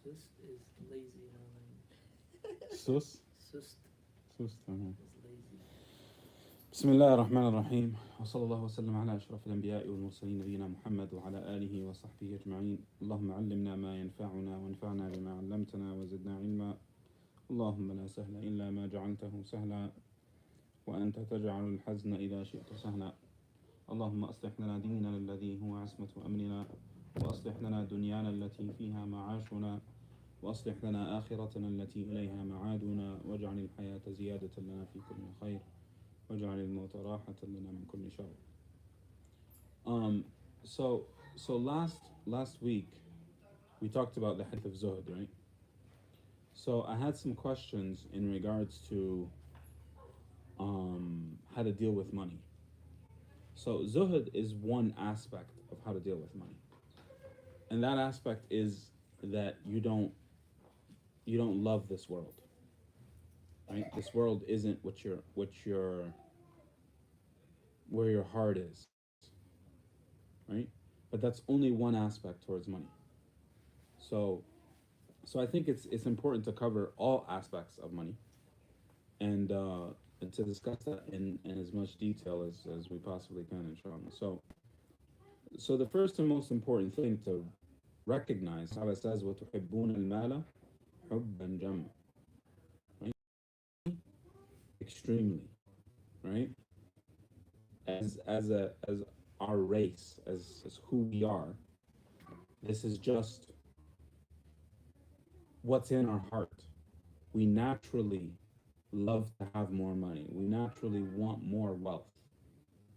Sust is lazy in our language. Sus? Sust Sus, تمام. is lazy. بسم الله الرحمن الرحيم وصلى الله وسلم على أشرف الأنبياء والمرسلين نبينا محمد وعلى آله وصحبه أجمعين. اللهم علمنا ما ينفعنا وانفعنا بما علمتنا وزدنا علما. اللهم لا سهل إلا ما جعلته سهلا وأنت تجعل الحزن إذا شئت سهلا. اللهم أصلح لنا ديننا الذي هو عصمة أمرنا وأصلح لنا دنيانا التي فيها معاشنا وأصلح لنا آخرتنا التي إليها معادنا واجعل الحياة زيادة لنا في كل خير واجعل الموت راحة لنا من كل شر. Um, so last week we talked about the hadith of Zuhd, right? So I had some questions in regards to how to deal with money. So Zuhd is one aspect of how to deal with money, and that aspect is that you don't love this world, right? This world isn't where your heart is, right? But that's only one aspect towards money. So so I think it's important to cover all aspects of money and to discuss that in as much detail as we possibly can, inshallah. So the first and most important thing to recognize, how it says, وَتُحِبُّونَ الْمَالَ حُبًّا جَمًّا, right? Extremely, right? As our race, as who we are, this is just what's in our heart. We naturally love to have more money. We naturally want more wealth.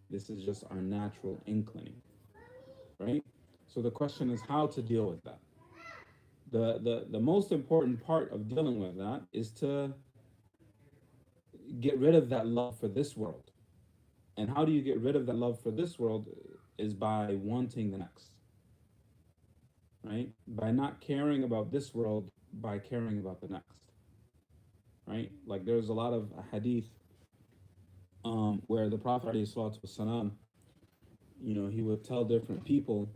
This is just our natural inclining, right? So the question is how to deal with that. The most important part of dealing with that is to get rid of that love for this world. And how do you get rid of that love for this world is by wanting the next, right? By not caring about this world, by caring about the next, right? Like there's a lot of hadith where the Prophet ﷺ, he would tell different people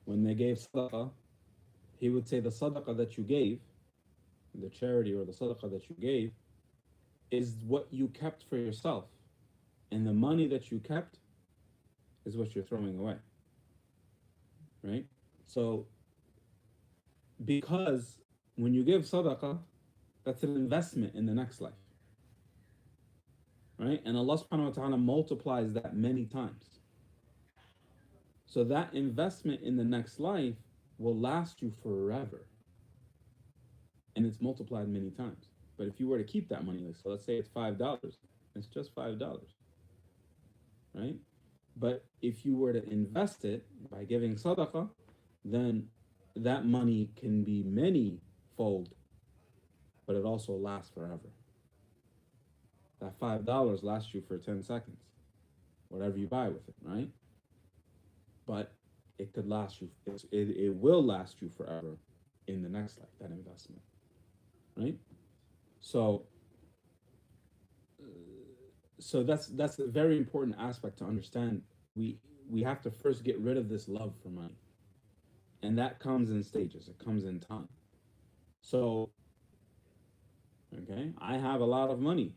when they gave sadaqah, he would say the sadaqah that you gave, the charity or the sadaqah that you gave, is what you kept for yourself. And the money that you kept is what you're throwing away, right? So, because when you give sadaqah, that's an investment in the next life, right? And Allah subhanahu wa ta'ala multiplies that many times. So that investment in the next life will last you forever. And it's multiplied many times. But if you were to keep that money, so let's say it's $5, it's just $5, right? But if you were to invest it by giving sadaqah, then that money can be many fold, but it also lasts forever. That $5 lasts you for 10 seconds, whatever you buy with it, right? But it could last you, it will last you forever in the next life, that investment, right? So so that's a very important aspect to understand. We have to first get rid of this love for money, and that comes in stages. It comes in time. So, okay, I have a lot of money.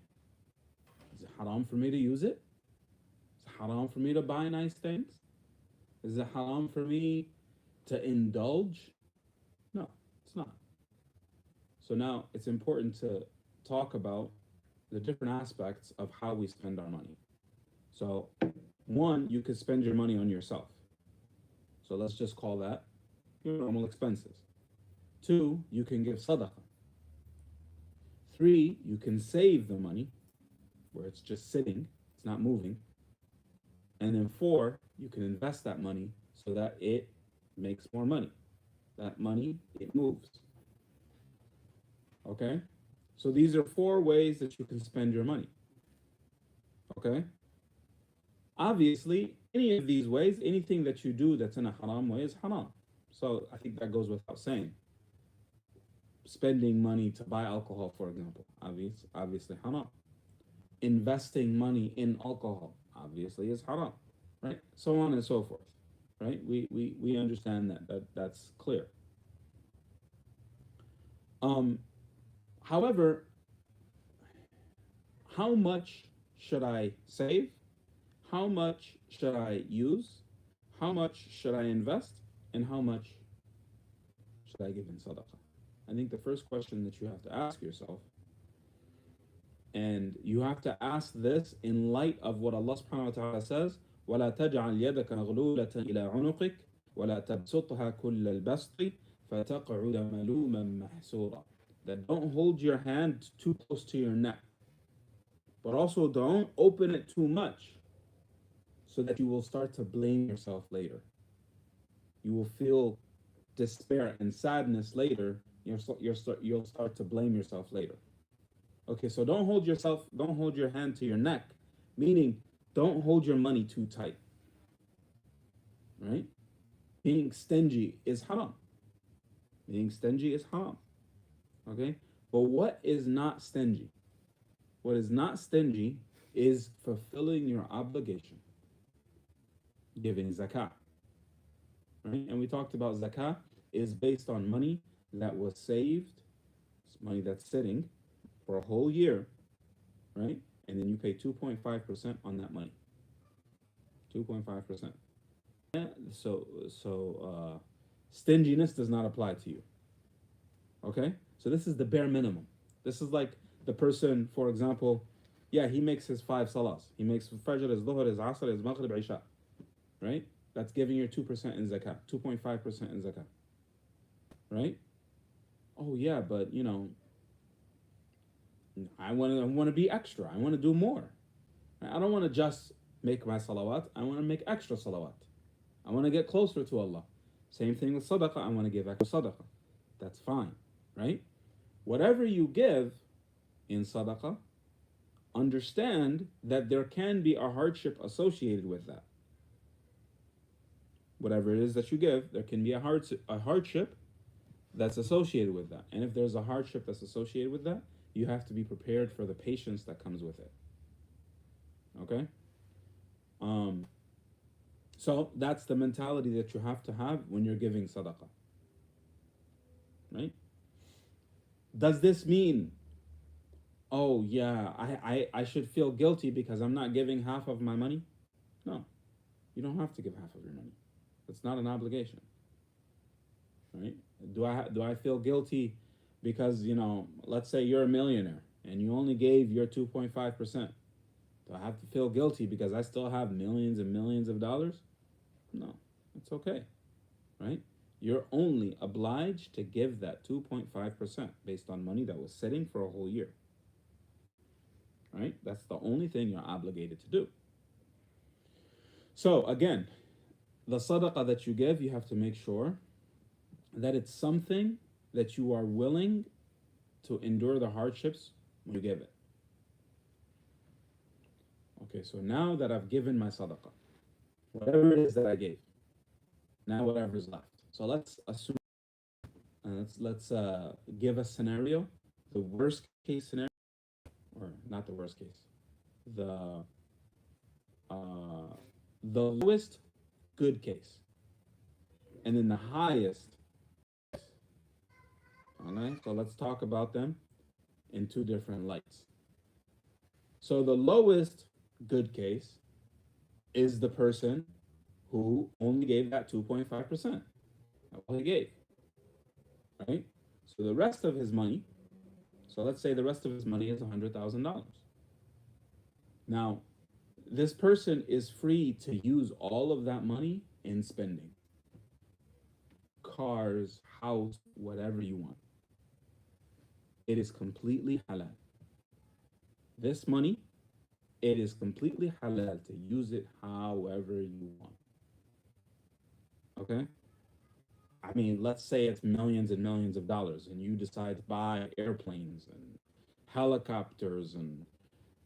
Is it haram for me to use it? Is it haram for me to buy nice things? Is it haram for me to indulge? No, it's not. So now it's important to talk about the different aspects of how we spend our money. So, one, you could spend your money on yourself. So let's just call that your normal expenses. Two, you can give sadaqah. Three, you can save the money where it's just sitting, it's not moving. And then four, you can invest that money so that it makes more money. That money, it moves. Okay? So these are four ways that you can spend your money. Okay? Obviously, any of these ways, anything that you do that's in a haram way is haram. So I think that goes without saying. Spending money to buy alcohol, for example, obviously haram. Investing money in alcohol, obviously, is haram, right? So on and so forth, right? We understand that's clear. Um, However, how much should I save? How much should I use? How much should I invest? And how much should I give in sadaqah? I think the first question that you have to ask yourself, and you have to ask this in light of what Allah subhanahu wa ta'ala says, وَلَا تَجْعَلْ يَدَكَ مَغْلُولَةً إِلَى عُنُقِكَ وَلَا تَبْسُطْهَا كُلَّ الْبَسْطِ فَتَقْعُدَ مَلُومًا مَحْسُورًا. That don't hold your hand too close to your neck, but also don't open it too much so that you will start to blame yourself later. You will feel despair and sadness later. You'll start to blame yourself later. Okay, so don't hold your hand to your neck, meaning don't hold your money too tight, right? Being stingy is haram. Being stingy is haram. Okay, but what is not stingy? What is not stingy is fulfilling your obligation, giving zakah, right? And we talked about zakah is based on money that was saved, money that's sitting for a whole year, right? And then you pay 2.5% on that money. 2.5%. Yeah, so stinginess does not apply to you. Okay? So this is the bare minimum. This is like the person, for example, yeah, he makes his 5 salahs. He makes Fajr, his Dhuhr, his Asr, his Maghrib, Isha. Right? That's giving you 2% in zakah, 2.5% in zakah. Right? Oh yeah, but I want to be extra. I want to do more. I don't want to just make my salawat. I want to make extra salawat. I want to get closer to Allah. Same thing with sadaqah. I want to give extra sadaqah. That's fine, right? Whatever you give in sadaqah, understand that there can be a hardship associated with that. Whatever it is that you give, there can be a hardship that's associated with that. And if there's a hardship that's associated with that, you have to be prepared for the patience that comes with it. Okay? So that's the mentality that you have to have when you're giving sadaqah. Right? Does this mean, oh yeah, I should feel guilty because I'm not giving half of my money? No. You don't have to give half of your money. It's not an obligation. Right? Do I feel guilty because, let's say you're a millionaire and you only gave your 2.5%? Do I have to feel guilty because I still have millions and millions of dollars? No, it's okay, right? You're only obliged to give that 2.5% based on money that was sitting for a whole year, right? That's the only thing you're obligated to do. So again, the sadaqah that you give, you have to make sure that it's something that you are willing to endure the hardships when you give it. Okay, so now that I've given my sadaqah, whatever it is that I gave, now whatever is left. So let's assume, let's give a scenario, the worst case scenario, or not the worst case, the lowest good case, and then the highest. All right, so let's talk about them in two different lights. So the lowest good case is the person who only gave that 2.5%. That's all he gave, right? So the rest of his money, so let's say the rest of his money is $100,000. Now, this person is free to use all of that money in spending. Cars, house, whatever you want. It is completely halal. This money, it is completely halal to use it however you want. Okay? I mean, let's say it's millions and millions of dollars and you decide to buy airplanes and helicopters and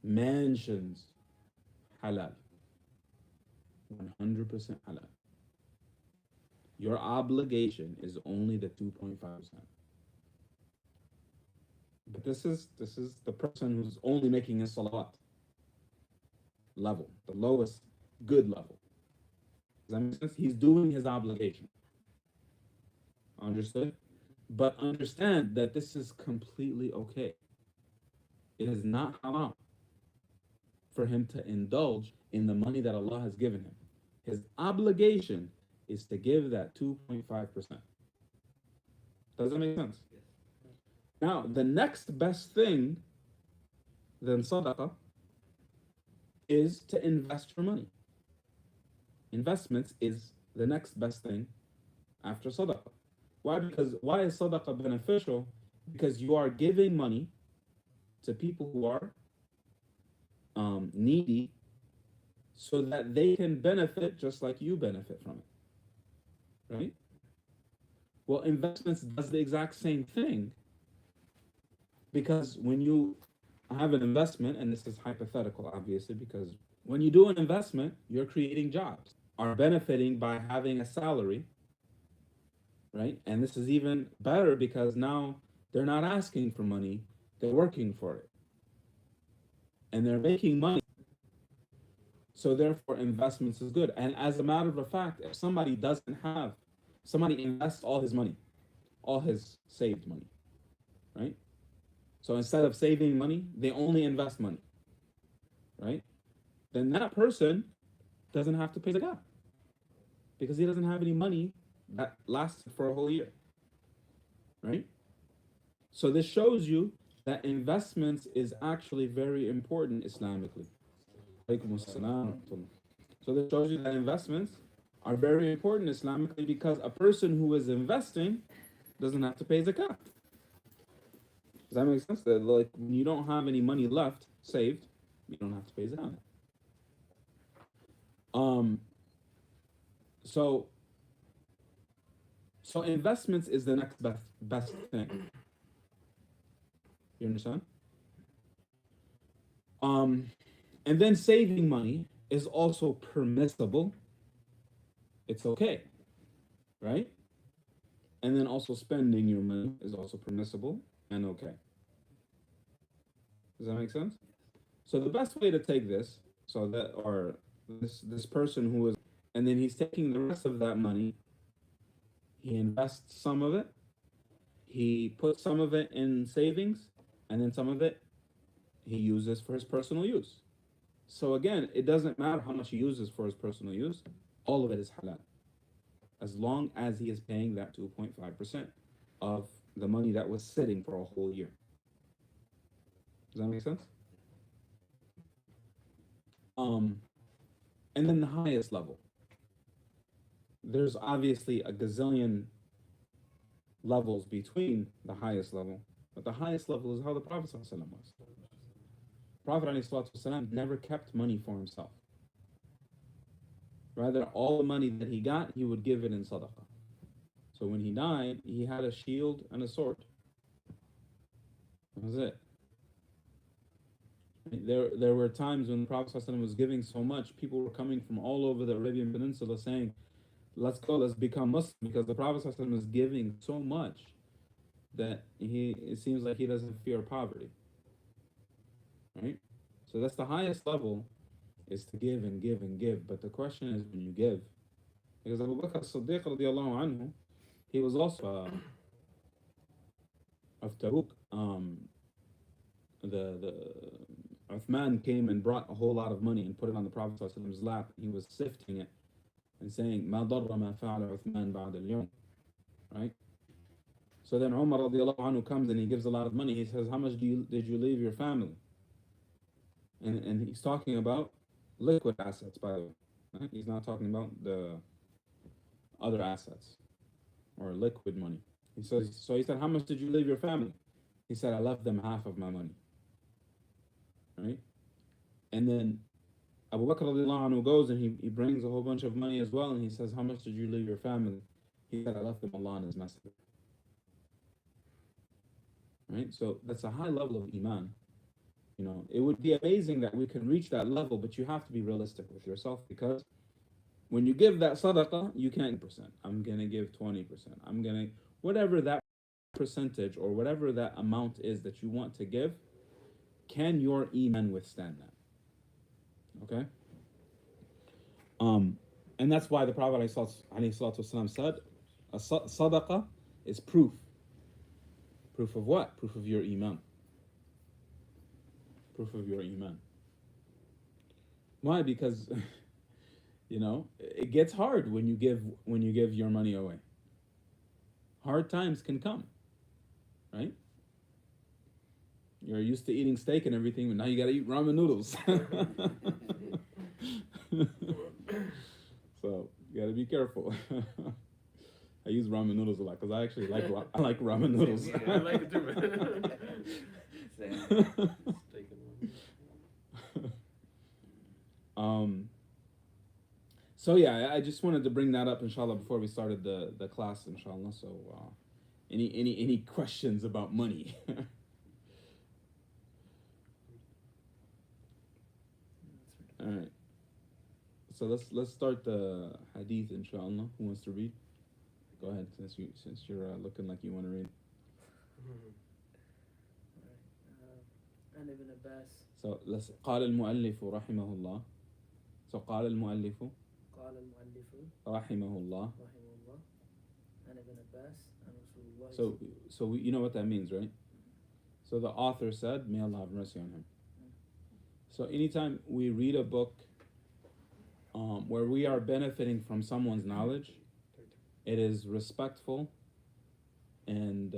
mansions. Halal. 100% halal. Your obligation is only the 2.5%. But this is the person who's only making a salawat level, the lowest good level. Does that make sense? He's doing his obligation. Understood? But understand that this is completely okay. It is not haram for him to indulge in the money that Allah has given him. His obligation is to give that 2.5%. Does that make sense? Now, the next best thing than sadaqah is to invest your money. Investments is the next best thing after sadaqah. Why? Because why is sadaqah beneficial? Because you are giving money to people who are needy so that they can benefit just like you benefit from it. Right? Well, investments does the exact same thing, because when you have an investment, and this is hypothetical, obviously, because when you do an investment, you're creating jobs, are benefiting by having a salary, right? And this is even better because now they're not asking for money, they're working for it. And they're making money. So therefore, investments is good. And as a matter of fact, if somebody invests all his money, all his saved money, right? So instead of saving money, they only invest money, right? Then that person doesn't have to pay zakat because he doesn't have any money that lasted for a whole year, right? So this shows you that investments is actually very important Islamically. So this shows you that investments are very important Islamically because a person who is investing doesn't have to pay zakat. Does that make sense? That like when you don't have any money left saved, you don't have to pay zakat. Um. So investments is the next best thing. You understand? And then saving money is also permissible. It's okay, right? And then also spending your money is also permissible and okay. Does that make sense? So the best way to take this, so that or this person who is, and then he's taking the rest of that money, he invests some of it, he puts some of it in savings, and then some of it he uses for his personal use. So again, it doesn't matter how much he uses for his personal use, all of it is halal, as long as he is paying that 2.5% of the money that was sitting for a whole year. Does that make sense? And then the highest level. There's obviously a gazillion levels between the highest level, but the highest level is how the Prophet was. Prophet ﷺ never kept money for himself. Rather, all the money that he got, he would give it in sadaqah. So when he died, he had a shield and a sword. That was it. There were times when the Prophet ﷺ was giving so much, people were coming from all over the Arabian Peninsula saying, let's go, let's become Muslim, because the Prophet ﷺ was giving so much that it seems like he doesn't fear poverty. Right? So that's the highest level, is to give and give and give. But the question is when you give. Because Abu Bakr as-Siddiq radiallahu anhu, he was also of Tabuk. The Uthman came and brought a whole lot of money and put it on the Prophet's lap. He was sifting it and saying, "Ma darra ma fa'ala Uthman ba'da al-yawm." Right? So then Umar radiallahu anhu comes and he gives a lot of money. He says, "How much did you leave your family?" And he's talking about liquid assets, by the way. Right? He's not talking about the other assets or liquid money. He said, "How much did you leave your family?" He said, "I left them half of my money." Right? And then Abu Bakr radiallahu anhu goes and he brings a whole bunch of money as well, and he says, "How much did you leave your family?" He said, "I left them Allah and His Messenger." Right? So that's a high level of iman. You know, it would be amazing that we can reach that level, but you have to be realistic with yourself, because when you give that sadaqah, you can't percent. I'm gonna give 20%. I'm gonna whatever that percentage or whatever that amount is that you want to give. Can your iman withstand that? Okay. And that's why the Prophet ﷺ said, a sadaqah is proof Proof of what? Proof of your iman. Proof of your iman. Why? Because it gets hard when you give your money away. Hard times can come, right? You're used to eating steak and everything, but now you gotta eat ramen noodles. So you gotta be careful. I use ramen noodles a lot because I actually like I like ramen noodles. Yeah, I like it too. So yeah, I just wanted to bring that up, inshallah, before we started the class, inshallah. So any questions about money? All right. So let's start the hadith, inshallah. Who wants to read? Go ahead, since you're looking like you want to read. عن ابن عباس. So let's قال المؤلف رحمه الله. So قال المؤلف رحمه الله. عن ابن عباس عن رسول الله. So you know what that means, right? So the author said, may Allah have mercy on him. So anytime we read a book where we are benefiting from someone's knowledge, it is respectful and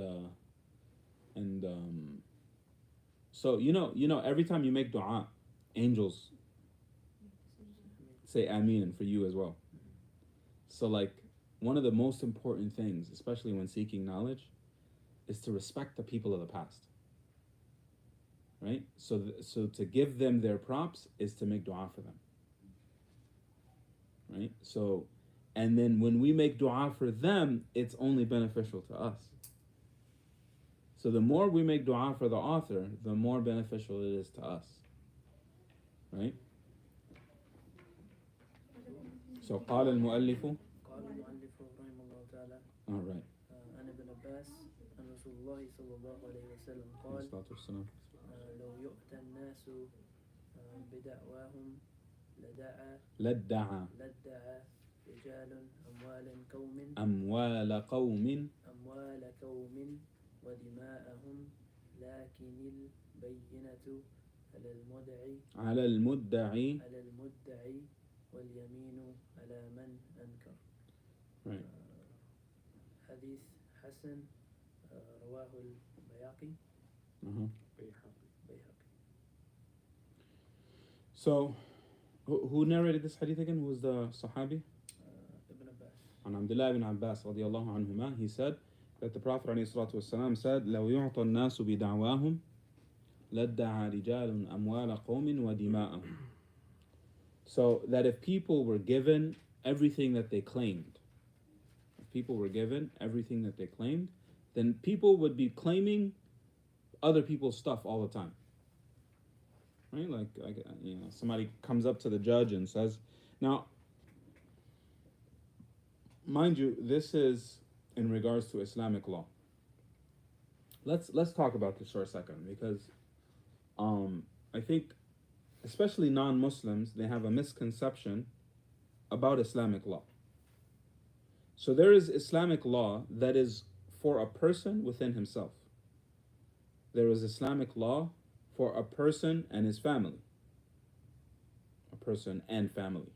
so every time you make dua, angels say Ameen, and for you as well. So like one of the most important things, especially when seeking knowledge, is to respect the people of the past. Right? So to give them their props is to make dua for them. Right? So, and then when we make dua for them, it's only beneficial to us. So the more we make dua for the author, the more beneficial it is to us. Right? So قال المؤلف. قال المؤلف رحمه الله تعالى. All right. عن ابن عباس عن رسول الله صلى الله عليه وسلم قال لو يؤتى الناس بدعواهم لدعا رجال أموال قوم ودماءهم لكن البينة على المدعي واليمين على من أنكر. Right. حديث حسن رواه البيهقي. So, who narrated this hadith again? Who was the Sahabi? Ibn Abbas. عن عبد الله بن عباس رضي الله عنهما, he said that the Prophet عليه الصلاة والسلام said, لو يعطى الناس بدعواهم لادعى رجال أموال قوم ودماءهم. So that if people were given everything that they claimed, then people would be claiming other people's stuff all the time. Right? Like somebody comes up to the judge and says, now, mind you, this is in regards to Islamic law. Let's talk about this for a second, because I think especially non-Muslims, they have a misconception about Islamic law. So there is Islamic law that is for a person within himself. There is Islamic law for a person and his family. A person and family.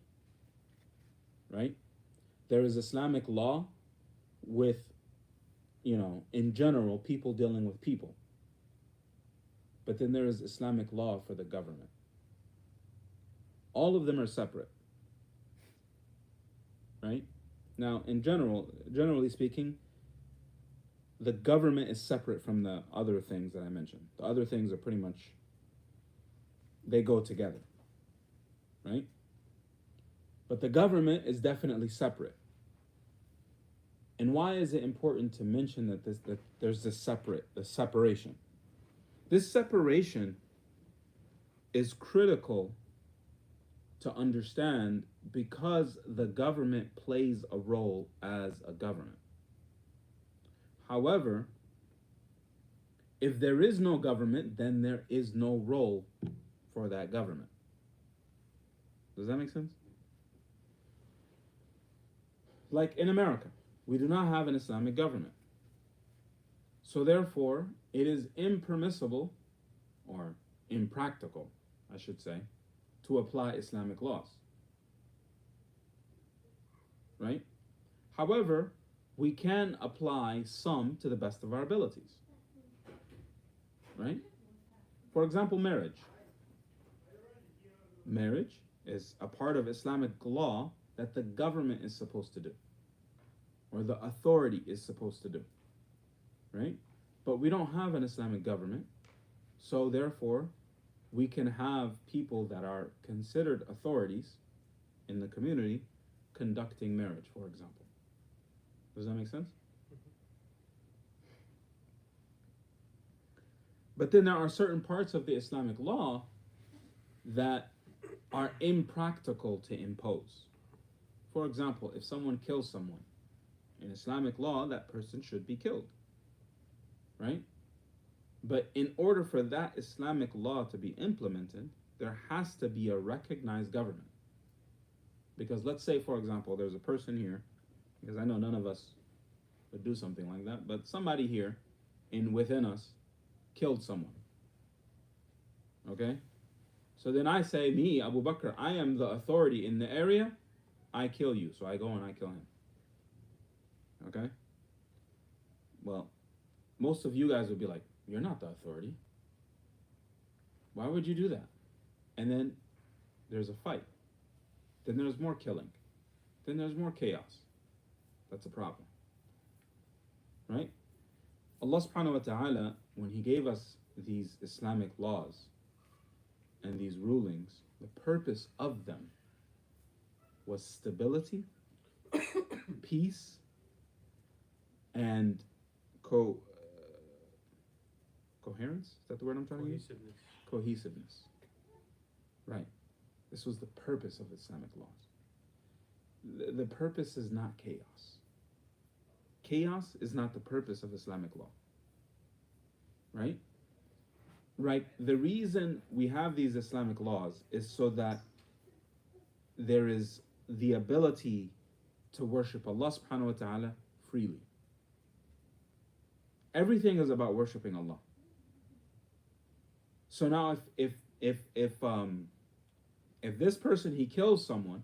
Right? There is Islamic law with, in general, people dealing with people. But then there is Islamic law for the government. All of them are separate. Right? Now, generally speaking, the government is separate from the other things that I mentioned. The other things are pretty much, they go together. Right? But the government is definitely separate. And why is it important to mention that there's the separation? This separation is critical to understand because the government plays a role as a government. However, if there is no government, then there is no role for that government. Does that make sense? Like in America, we do not have an Islamic government. So therefore, it is impermissible, or impractical, I should say, to apply Islamic laws. Right? However, we can apply some to the best of our abilities. Right? For example, marriage. Marriage is a part of Islamic law that the government is supposed to do, or the authority is supposed to do. Right? But we don't have an Islamic government, so therefore we can have people that are considered authorities in the community conducting marriage, for example. Does that make sense? But then there are certain parts of the Islamic law that are impractical to impose. For example, if someone kills someone, in Islamic law, that person should be killed. Right? But in order for that Islamic law to be implemented, there has to be a recognized government. Because let's say, for example, there's a person here, because I know none of us would do something like that, but somebody here within us killed someone. Okay? So then I say, me, Abu Bakr, I am the authority in the area, I kill you. So I go and I kill him. Okay? Well, most of you guys would be like, you're not the authority. Why would you do that? And then there's a fight. Then there's more killing. Then there's more chaos. That's a problem. Right? Allah subhanahu wa ta'ala, when He gave us these Islamic laws and these rulings, the purpose of them was stability, peace, and coherence? Is that the word I'm trying to use? Cohesiveness. Right. This was the purpose of Islamic laws. The purpose is not chaos. Chaos is not the purpose of Islamic law. Right? Right. The reason we have these Islamic laws is so that there is the ability to worship Allah subhanahu wa ta'ala freely. Everything is about worshiping Allah. So now if this person, he kills someone,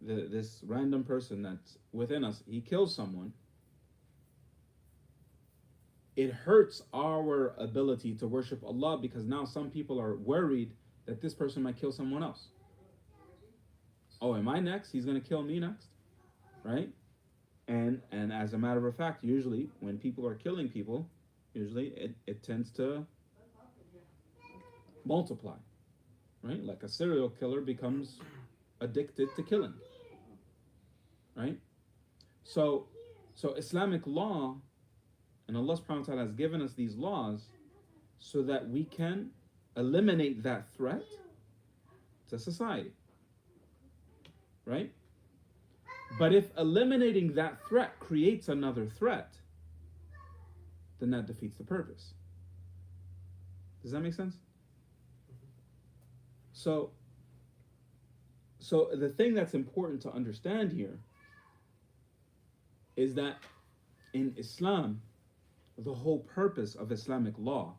this random person that's within us, he kills someone, it hurts our ability to worship Allah, because now some people are worried that this person might kill someone else. Oh, am I next? He's going to kill me next, right? And as a matter of fact, usually when people are killing people, usually it tends to multiply, right? Like a serial killer becomes addicted to killing, right? So Islamic law, and Allah subhanahu wa ta'ala has given us these laws so that we can eliminate that threat to society, right? But if eliminating that threat creates another threat, then that defeats the purpose. Does that make sense? So the thing that's important to understand here is that in Islam, the whole purpose of Islamic law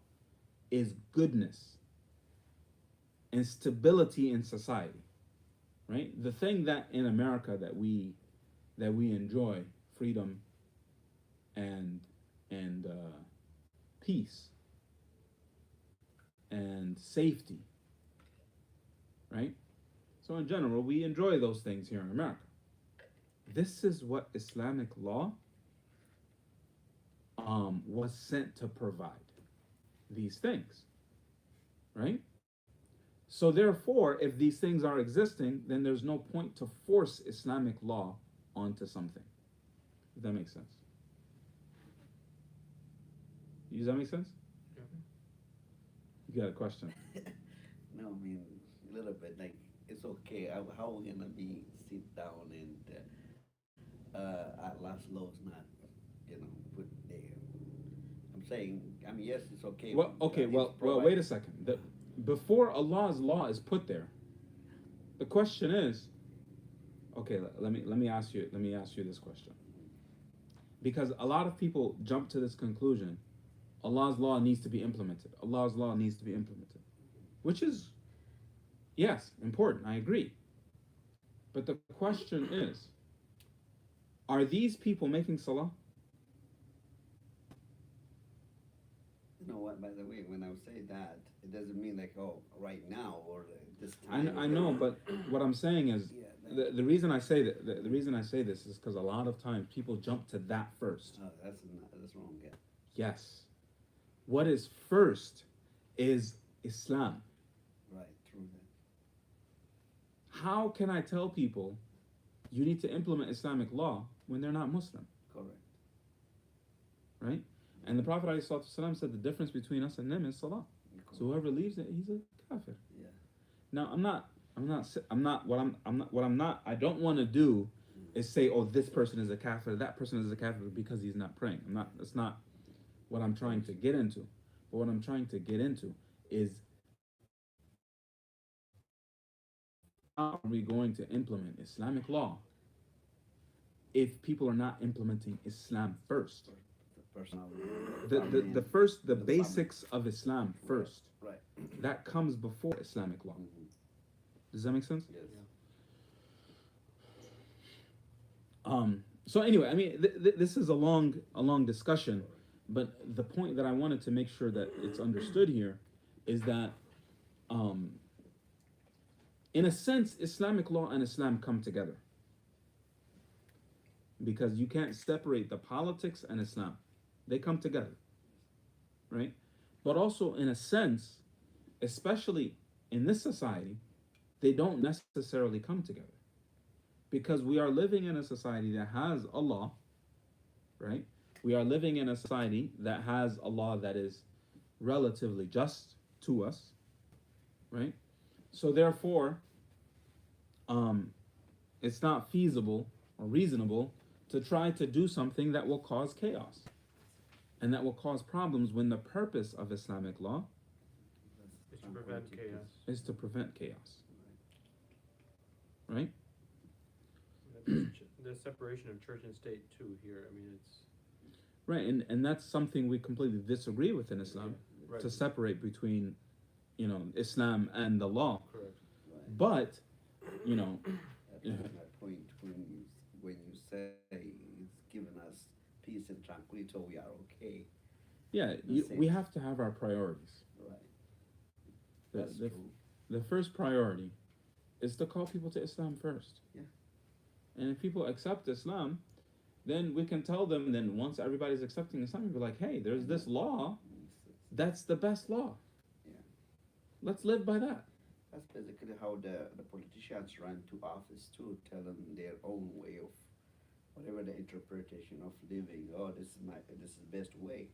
is goodness and stability in society, right? The thing that in America that we enjoy, freedom and peace and safety, right? So in general, we enjoy those things here in America. This is what Islamic law was sent to provide, these things, right? So therefore, if these things are existing, then there's no point to force Islamic law onto something. If that makes sense. Does that make sense? You got a question? No, I mean, a little bit, like, it's okay. How are we going to sit down and Allah's law is not, put there? I'm saying, yes, it's okay. Well, okay, well, wait a second. Before Allah's law is put there, the question is, okay, let me ask you this question. because a lot of people jump to this conclusion: Allah's law needs to be implemented. Allah's law needs to be implemented, which is, yes, important. I agree. But the question is, are these people making salah? You know what, by the way, when I say that, it doesn't mean like, oh, right now or this time. I know, but what I'm saying is, the reason I say that the reason I say this is because a lot of times people jump to that first. Oh, that's wrong. Yeah. Yes. What is first is Islam. Right. True that. How can I tell people you need to implement Islamic law when they're not Muslim? Correct. Right? And the Prophet ﷺ said the difference between us and them is salah. So whoever leaves it, he's a kafir. Yeah. Now I don't want to do is say, oh, this person is a kafir, that person is a kafir because he's not praying. That's not what I'm trying to get into. But what I'm trying to get into is, how are we going to implement Islamic law if people are not implementing Islam first? The basics of Islam first. Right. That comes before Islamic law. Mm-hmm. Does that make sense? Yes. So anyway, I mean, this is a long discussion, but the point that I wanted to make sure that it's understood here is that, in a sense, Islamic law and Islam come together, because you can't separate the politics and Islam. They come together, right? But also, in a sense, especially in this society, they don't necessarily come together, because we are living in a society that has a law, right? We are living in a society that has a law that is relatively just to us, right? So therefore, it's not feasible or reasonable to try to do something that will cause chaos and that will cause problems, when the purpose of Islamic law is to prevent chaos. is to prevent chaos, right? The separation of church and state too here. I mean, it's Right, and that's something we completely disagree with in Islam, right. to separate between, Islam and the law. Correct. Right. But, That's my point. When you say it's given us peace and tranquility, so we are okay. yeah, we have to have our priorities. Right. The, That's the, true. the first priority is to call people to Islam first. Yeah. And if people accept Islam, then we can tell them, then once everybody's accepting Islam, we'll be like, hey, there's this law, that's the best law. Yeah. Let's live by that. That's basically how the politicians run to office too, telling their own way of whatever the interpretation of living. Oh, this is the best way.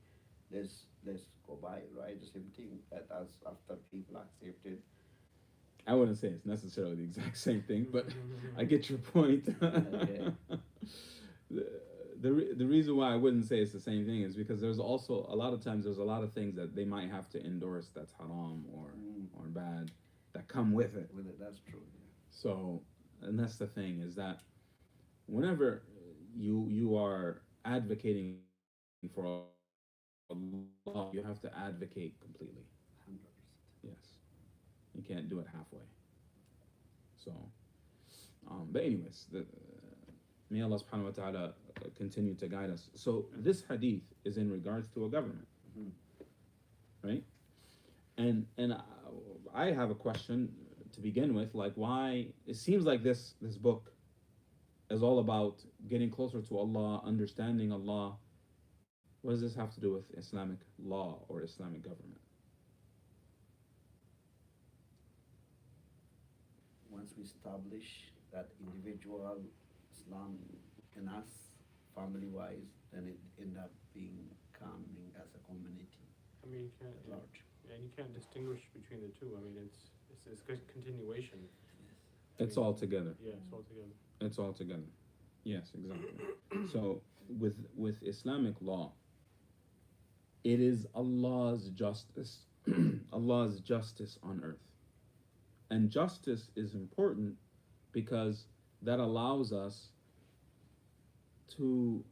Let's go by it, right? The same thing that as after people accepted. I wouldn't say it's necessarily the exact same thing, but I get your point. Okay. The reason why I wouldn't say it's the same thing is because there's also a lot of times there's a lot of things that they might have to endorse that's haram or bad that come with it. With it, that's true. Yeah. So, and that's the thing, is that whenever you are advocating for a law, you have to advocate completely. 100%. Yes. You can't do it halfway. So, but anyways, may Allah subhanahu wa ta'ala continue to guide us. So this hadith is in regards to a government, right? And I have a question to begin with, like, why it seems like this book is all about getting closer to Allah, understanding Allah. What does this have to do with Islamic law or Islamic government? Once we establish that individual Islam in us, family-wise, then it end up becoming as a community I mean, you can't, at large. and you can't distinguish between the two. I mean, it's a continuation. It's all together. Yeah, it's all together. It's all together. Yes, exactly. So with Islamic law, it is Allah's justice, Allah's justice on earth. And justice is important because that allows us to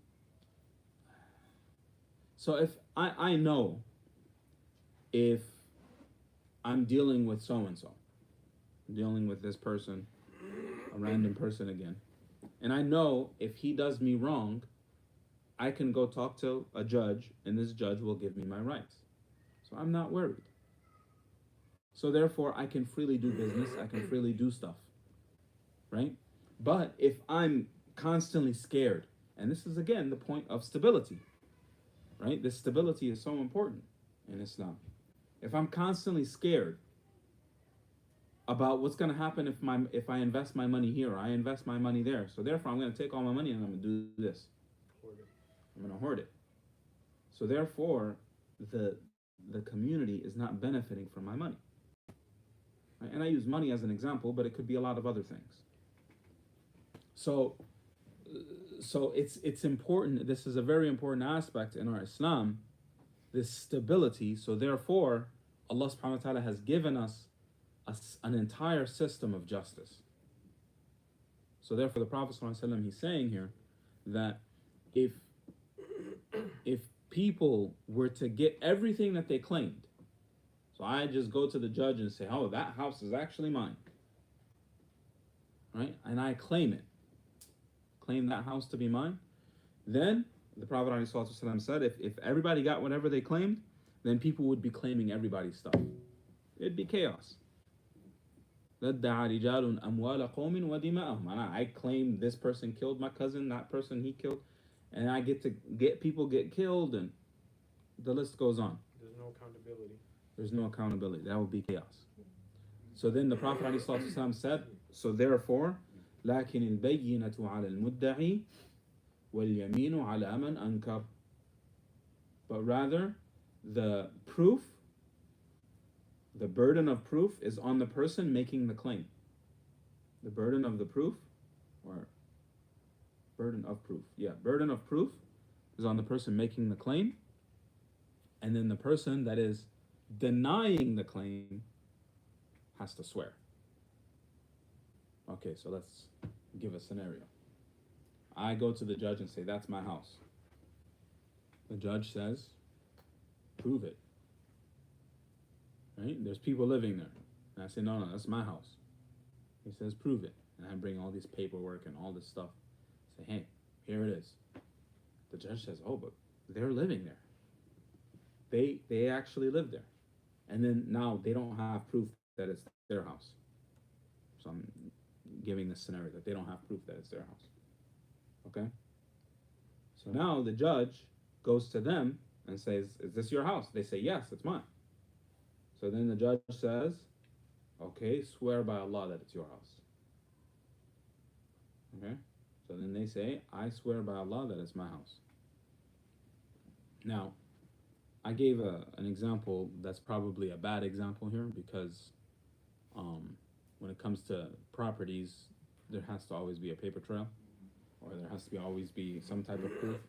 So if I know if I'm dealing with so-and-so, dealing with this person, a random person again, and I know if he does me wrong, I can go talk to a judge, and this judge will give me my rights. So I'm not worried. So therefore, I can freely do business, I can freely do stuff, right? But if I'm constantly scared, and this is again the point of stability, right? This stability is so important in Islam. If I'm constantly scared about what's going to happen if I invest my money here or I invest my money there, so therefore I'm going to take all my money and I'm going to do this. I'm going to hoard it. So therefore, the community is not benefiting from my money. Right? And I use money as an example, but it could be a lot of other things. So it's important. This is a very important aspect in our Islam, this stability. So therefore, Allah subhanahu wa ta'ala has given us an entire system of justice. So therefore, the Prophet sallallahu alaihi wasallam, he's saying here that if people were to get everything that they claimed, so I just go to the judge and say, oh, that house is actually mine, right? And I claim that house to be mine, then the Prophet ﷺ said, if everybody got whatever they claimed, then people would be claiming everybody's stuff. It'd be chaos. I claim this person killed my cousin, that person he killed, and I get people get killed, and the list goes on. There's no accountability. That would be chaos. So then the Prophet ﷺ said, so therefore, لكن البينة على المدعي واليمين على من أنكر. But rather, the burden of proof is on the person making the claim. The burden of proof is on the person making the claim, and then the person that is denying the claim has to swear. Okay, so let's give a scenario. I go to the judge and say, that's my house. The judge says, prove it. Right? There's people living there. And I say, no, that's my house. He says, prove it. And I bring all this paperwork and all this stuff. I say, hey, here it is. The judge says, oh, but they're living there. They actually live there. And then now they don't have proof that it's their house. So I'm giving this scenario that they don't have proof that it's their house. Okay? So now the judge goes to them and says, is this your house? They say, yes, it's mine. So then the judge says, okay, swear by Allah that it's your house. Okay? So then they say, I swear by Allah that it's my house. Now, I gave an example that's probably a bad example here because when it comes to properties, there has to always be a paper trail, or there has to always be some type of proof.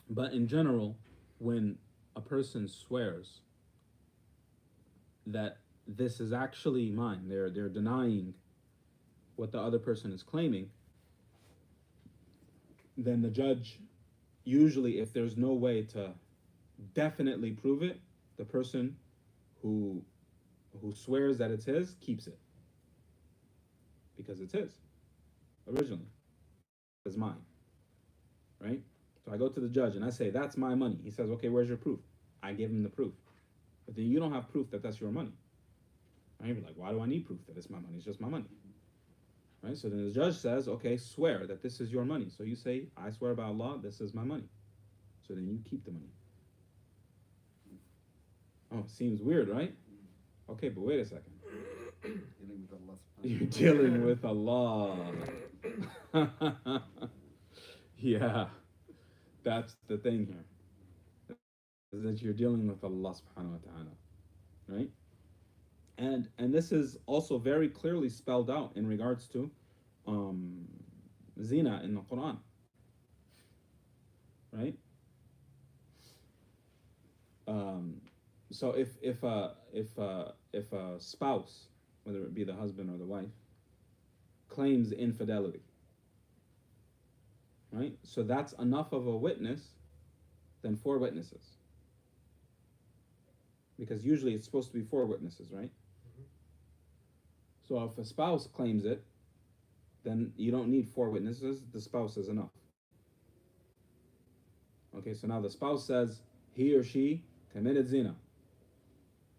But in general, when a person swears that this is actually mine, they're denying what the other person is claiming, then the judge, usually if there's no way to definitely prove it, the person who swears that it's his keeps it. Because it's his, originally. It's mine, right? So I go to the judge and I say, that's my money. He says, okay, where's your proof? I give him the proof. But then you don't have proof that that's your money. Right? You're like, why do I need proof that it's my money? It's just my money. Right? So then the judge says, okay, swear that this is your money. So you say, I swear by Allah, this is my money. So then you keep the money. Oh, it seems weird, right? Okay, but wait a second. You're dealing with Allah. Yeah, that's the thing here. Is that you're dealing with Allah subhanahu wa ta'ala. Right? And this is also very clearly spelled out in regards to zina in the Quran. Right? So if a spouse, whether it be the husband or the wife, claims infidelity, right? So that's enough of a witness than 4 witnesses. Because usually it's supposed to be 4 witnesses, right? So if a spouse claims it, then you don't need 4 witnesses, the spouse is enough. Okay, so now the spouse says he or she committed zina.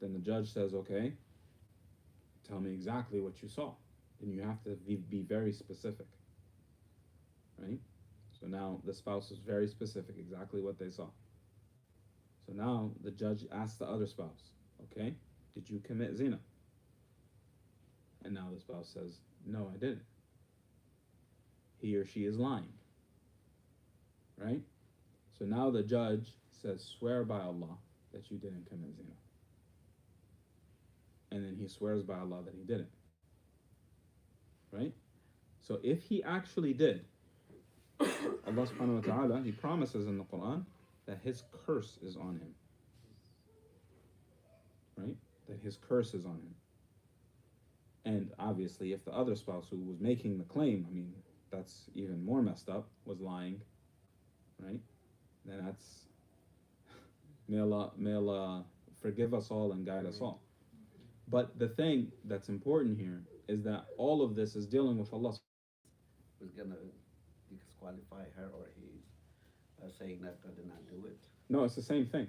Then the judge says, okay, tell me exactly what you saw. And you have to be very specific, right? So now the spouse is very specific, exactly what they saw. So now the judge asks the other spouse, okay, did you commit zina? And now the spouse says, no, I didn't. He or she is lying, right? So now the judge says, swear by Allah that you didn't commit zina. And then he swears by Allah that he didn't, right? So if he actually did, Allah subhanahu wa ta'ala, he promises in the Quran that his curse is on him, right? That his curse is on him. And obviously, if the other spouse who was making the claim, I mean, that's even more messed up, was lying, right? Then that's, may Allah forgive us all and guide us all. But the thing that's important here is that all of this is dealing with Allah. Was gonna disqualify her, or he's saying that I did not do it? No, it's the same thing.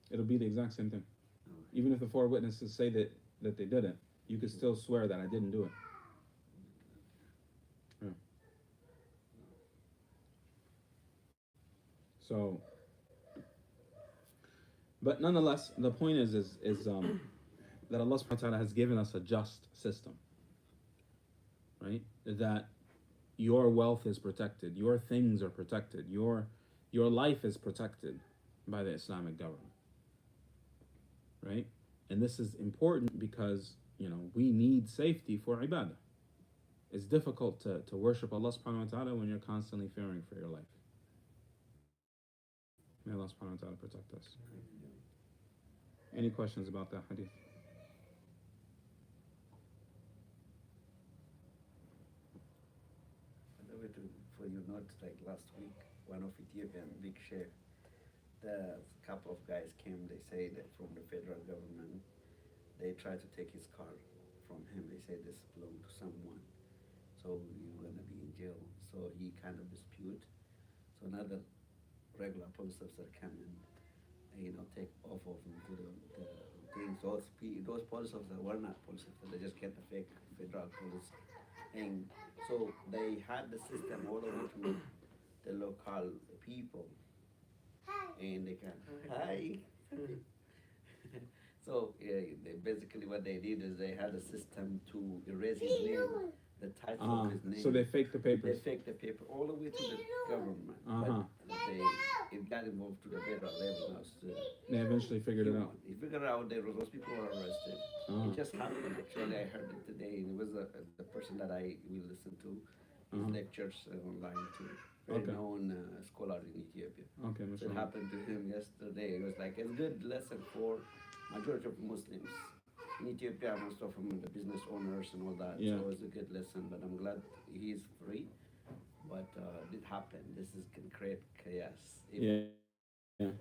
It'll be the exact same thing. Even if the 4 witnesses say that they did it, you could still swear that I didn't do it. Yeah. So, but nonetheless, the point is that Allah subhanahu wa ta'ala has given us a just system, right? That your wealth is protected, your things are protected, your life is protected by the Islamic government, right? And this is important because, you know, we need safety for ibadah. It's difficult to worship Allah subhanahu wa ta'ala when you're constantly fearing for your life. May Allah subhanahu wa ta'ala protect us. Any questions about that hadith? For you note, like last week, one of Ethiopian big sheikh, the couple of guys came, they say that from the federal government, they tried to take his car from him. They say this belonged to someone, so you're gonna be in jail. So he kind of dispute. So another regular police officer come and, you know, take off of him to the things. Those police officers were not police officers. They just get the fake federal police. And so they had the system all over to the local people, and they can hi. So they basically what they did is they had a system to erase his name, the title of his name. So they faked the papers. They faked the paper all the way to the government. But it got involved to the federal level now. So they eventually figured it out. They figured out those people were arrested. It just happened actually. I heard it today, and it was the person that I will listen to his lectures online too. Very known scholar in Ethiopia. Okay, so it happened to him yesterday. It was like a good lesson for majority of Muslims in Ethiopia. Most of them are the business owners and all that. Yeah. So it was a good lesson. But I'm glad he is free. But it happened. This is can create chaos. Yeah. A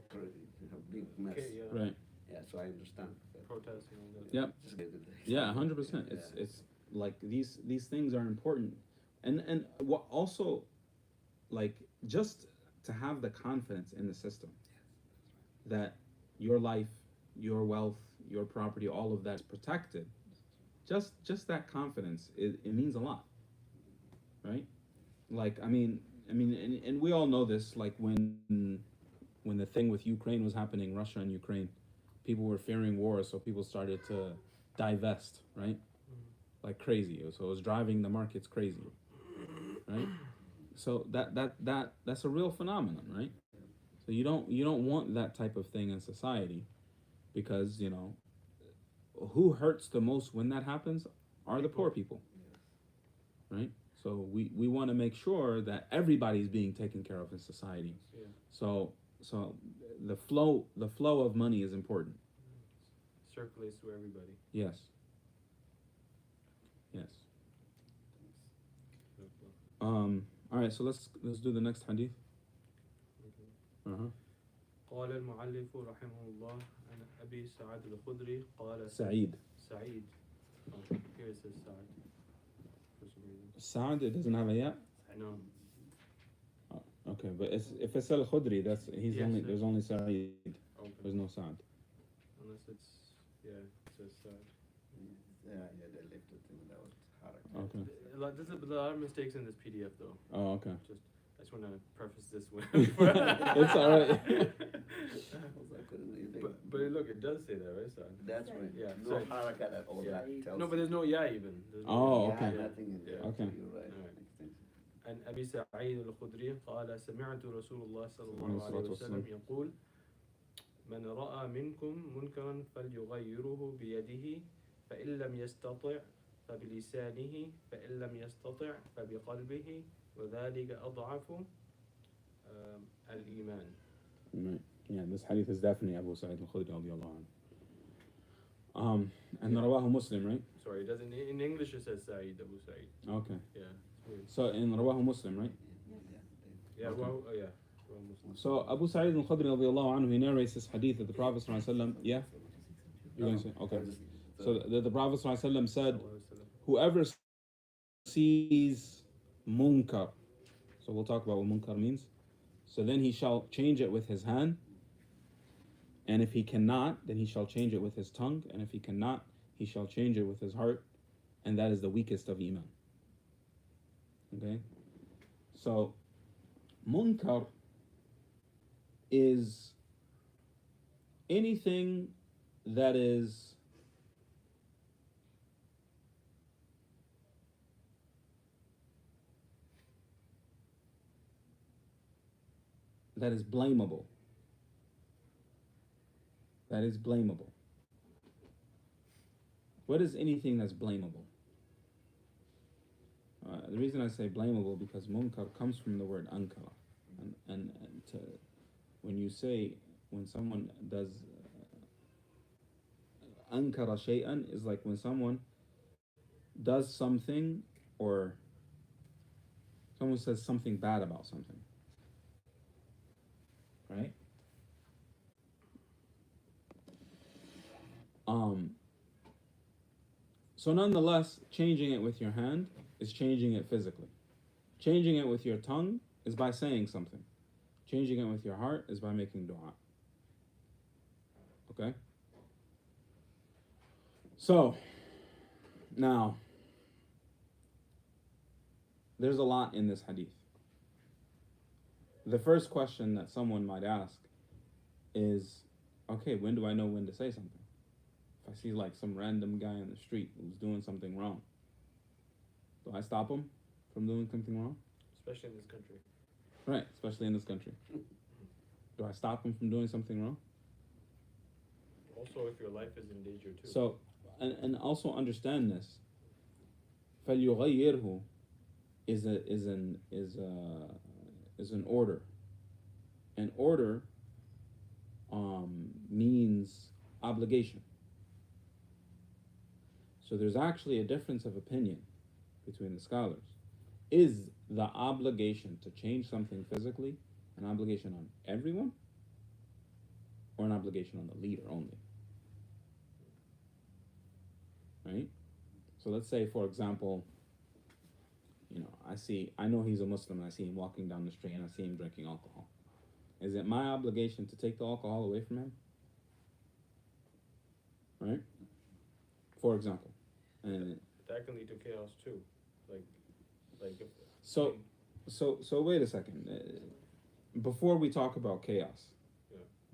big mess. Okay, yeah. Right. Yeah. So I understand. Protesting and all that. Yep. Just get it. Yeah, 100%. It's like these things are important, and what also, like, just to have the confidence in the system that your life, your wealth, your property, all of that is protected. Just that confidence, it means a lot, right? Like, I mean, and we all know this. Like when the thing with Ukraine was happening, Russia and Ukraine, people were fearing war, so people started to divest, right? Like crazy. So it was driving the markets crazy, right? So that's a real phenomenon, right? So you don't want that type of thing in society, because, you know, who hurts the most when that happens are the poor people, right? So we want to make sure that everybody's being taken care of in society. Yeah. So the flow of money is important. Circulates to everybody. Yes. Alright, so let's do the next hadith. قال المؤلف رحمه الله عن أبي سعد الخدري قال Sa'id. سعيد. Oh, here it says Sa'id. For some reason. Sa'ad, it doesn't have a ya? No. Okay, but if it's al-Khudri, that's Yes, there's only Sa'id. Okay. There's no Sa'ad. Unless it's, yeah, it says Sa'id. Yeah, they left it without harakat. Okay. There's a lot of mistakes in this PDF though. Oh, okay. I just want to preface this with. It's alright. But look, it does say that, right, Sa'id? That's right. Yeah, No so- harakat at all. Yeah. That tells No, but there's no ya even. There's no Oh, ya. okay. Yeah, nothing in there. Yeah. Okay. You're right. Alright. Makes sense. عن أبي سعيد الخدري قال سمعت رسول الله صلى عليه الله عليه الصلاة وسلم والسلام. يقول من رأى منكم منكرا فليغيره بيده فإن لم يستطع فبلسانه فإن لم يستطع فبقلبه وذلك أضعف الإيمان. Right. Yeah, this hadith is definitely Abu Sa'id al-Khudri radiallahu anhu. And Rawahu Muslim, right? Sorry, it doesn't. In English it says Sa'id, Abu Sa'id. Okay. Yeah. It's weird. So in Rawahu Muslim, right? Yeah. Okay. Well, yeah. Well, Muslim. So Abu Sa'id al-Khudri radiallahu anhu, he narrates this hadith that the Prophet sallallahu alaihi wasallam, yeah? You're going to say? Okay. So the Prophet sallallahu alaihi wasallam said, whoever sees munkar, so we'll talk about what munkar means. So then he shall change it with his hand, and if he cannot, then he shall change it with his tongue, and if he cannot, he shall change it with his heart, and that is the weakest of iman. Okay? So, munkar is anything that is blamable. That is blamable. What is anything that's blamable? The reason I say blamable because munkar comes from the word ankara, and when someone does ankara shay'an is like when someone does something or someone says something bad about something. Right? So nonetheless, changing it with your hand is changing it physically. Changing it with your tongue is by saying something. Changing it with your heart is by making dua. Okay? So, now, there's a lot in this hadith. The first question that someone might ask is, okay, when do I know when to say something? If I see like some random guy in the street who's doing something wrong, do I stop him from doing something wrong? Especially in this country. Right, especially in this country. Do I stop him from doing something wrong? Also, if your life is in danger too. So, and also understand this. فَلْيُغَيِّرْهُ is an order. An order means obligation. So there's actually a difference of opinion between the scholars. Is the obligation to change something physically an obligation on everyone or an obligation on the leader only? Right? So let's say, for example, I know he's a Muslim and I see him walking down the street and I see him drinking alcohol. Is it my obligation to take the alcohol away from him? Right? For example. And that can lead to chaos too. Like if, So wait a second. Before we talk about chaos,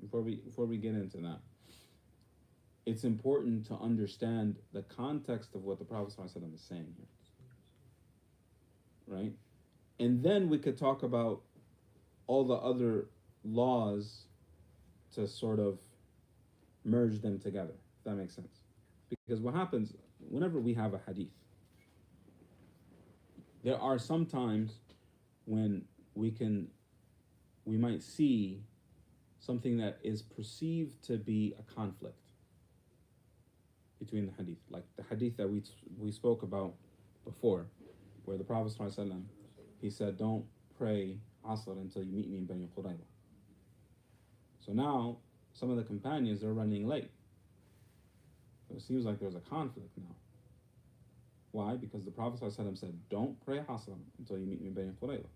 before we get into that, it's important to understand the context of what the Prophet ﷺ is saying here. Right? And then we could talk about all the other laws to sort of merge them together, if that makes sense. Because what happens whenever we have a hadith, there are some times when we might see something that is perceived to be a conflict between the hadith, like the hadith that we spoke about before, where the Prophet ﷺ he said, don't pray Asr until you meet me in Bani Qurayza. So now, some of the companions are running late. So it seems like there's a conflict now. Why? Because the Prophet ﷺ said, don't pray Asr until you meet me in Bani Qurayza.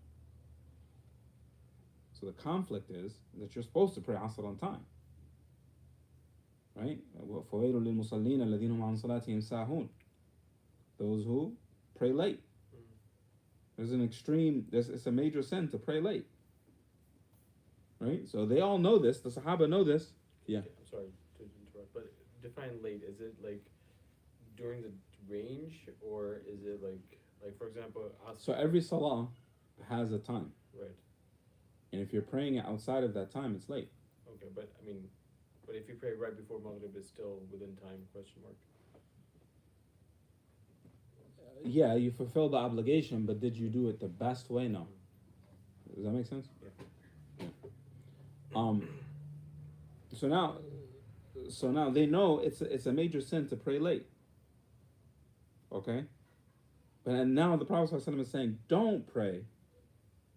So the conflict is that you're supposed to pray Asr on time. Right? فَوَيْلٌ لِلْمُصَلِّينَ الَّذِينَ هُمْ عَنْ صَلَاتِهِمْ سَاهُونَ. Those who pray late. There's an extreme, it's a major sin to pray late. Right? So they all know this, the Sahaba know this. Yeah. I'm sorry to interrupt, but define late. Is it like during the range, or is it like for example, So every salah has a time. right? And if you're praying it outside of that time, it's late. Okay, but I mean, but if you pray right before Maghrib, it's still within time? Question mark. Yeah, you fulfill the obligation, but did you do it the best way? No. Does that make sense? Yeah. So now they know it's a major sin to pray late. Okay? And now the Prophet ﷺ is saying, don't pray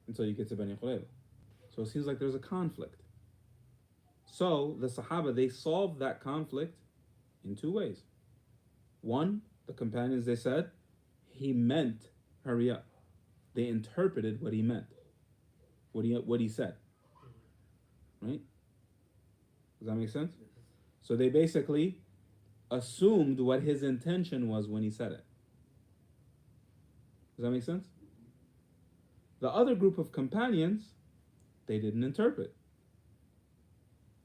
until you get to Bani Qurayza. So it seems like there's a conflict. So the Sahaba, they solved that conflict in two ways. One, the companions, they said, he meant hurry up. They interpreted what he meant, what he said. Right? Does that make sense? So they basically assumed what his intention was when he said it. Does that make sense? The other group of companions, they didn't interpret.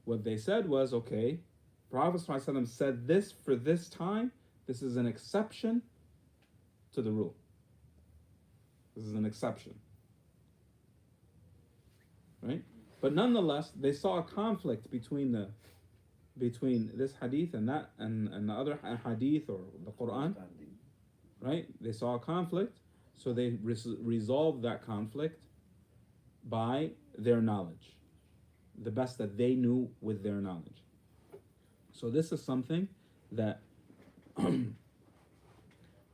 What they said was, okay, Prophet ﷺ said this for this time. This is an exception to the rule. This is an exception. Right? But nonetheless, they saw a conflict between this hadith and that and the other hadith or the Quran. Right? They saw a conflict, so they resolved that conflict by their knowledge. The best that they knew with their knowledge. So this is something that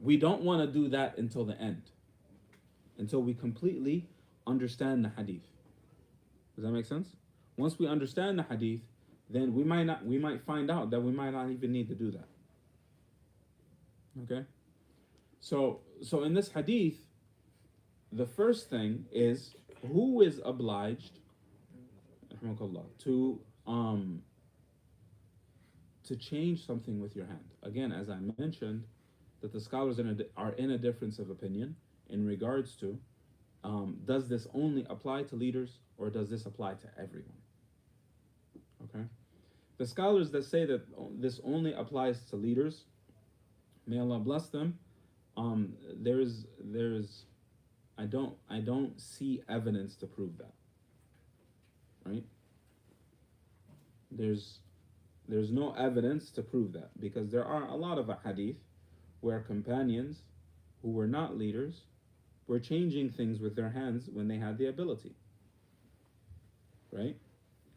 we don't want to do that until the end. Until we completely understand the hadith. Does that make sense? Once we understand the hadith, then we might find out that we might not even need to do that. Okay? So in this hadith, the first thing is, who is obliged to change something with your hand? Again, as I mentioned, that the scholars are in a difference of opinion in regards to, does this only apply to leaders or does this apply to everyone? Okay? The scholars that say that this only applies to leaders, may Allah bless them, I don't see evidence to prove that. Right? There's no evidence to prove that, because there are a lot of hadith where companions who were not leaders were changing things with their hands when they had the ability. Right?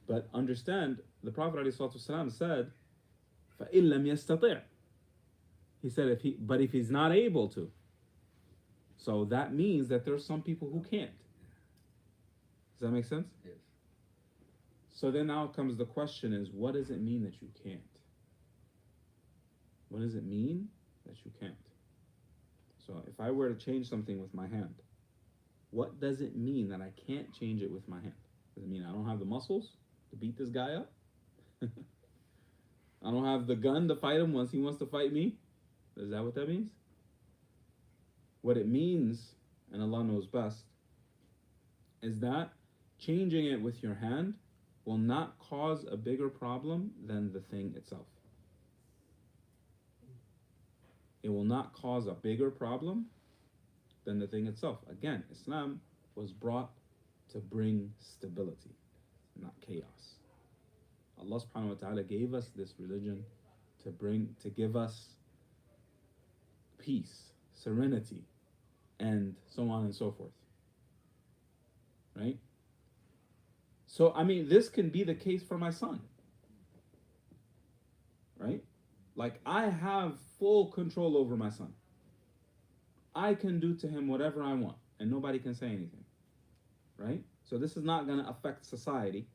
But understand, the Prophet ﷺ said, فَإِن لَمْ يَسْتَطِعْ. He said, if he's not able to. So that means that there's some people who can't. Does that make sense? Yes. So then now comes the question is, what does it mean that you can't? What does it mean that you can't? So if I were to change something with my hand, what does it mean that I can't change it with my hand? Does it mean I don't have the muscles to beat this guy up? I don't have the gun to fight him once he wants to fight me? Is that what that means? What it means, and Allah knows best, is that changing it with your hand will not cause a bigger problem than the thing itself. It will not cause a bigger problem than the thing itself. Again, Islam was brought to bring stability, not chaos. Allah subhanahu wa ta'ala gave us this religion to give us peace, serenity, and so on and so forth. Right? So, I mean, this can be the case for my son. Right? Like, I have full control over my son. I can do to him whatever I want. and nobody can say anything, right? So this is not going to affect society,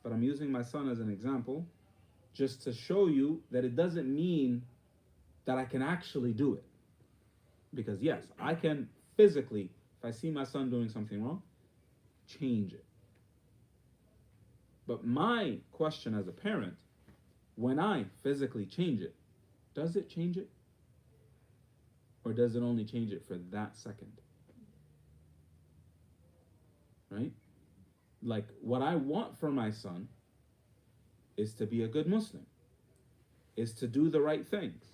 but I'm using my son as an example just to show you that it doesn't mean that I can actually do it. Because yes, I can physically, if I see my son doing something wrong, change it. But my question as a parent, when I physically change it, does it change it? Or does it only change it for that second? Right? Like, what I want for my son is to be a good Muslim, is to do the right things.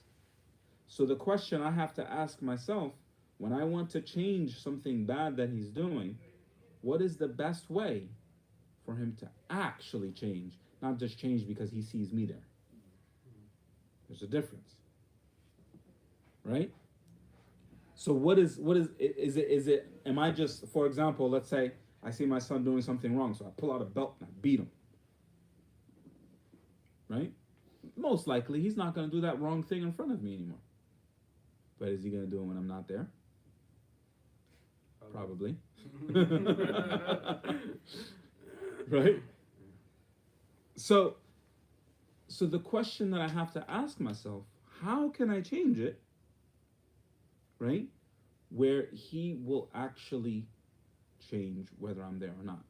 So the question I have to ask myself, when I want to change something bad that he's doing, what is the best way for him to actually change, not just change because he sees me there? There's a difference, right? So what is it, am I just, for example, let's say I see my son doing something wrong, so I pull out a belt and I beat him, right? Most likely he's not going to do that wrong thing in front of me anymore. But is he going to do it when I'm not there? Probably. Right? So the question that I have to ask myself, how can I change it, right, where he will actually change whether I'm there or not?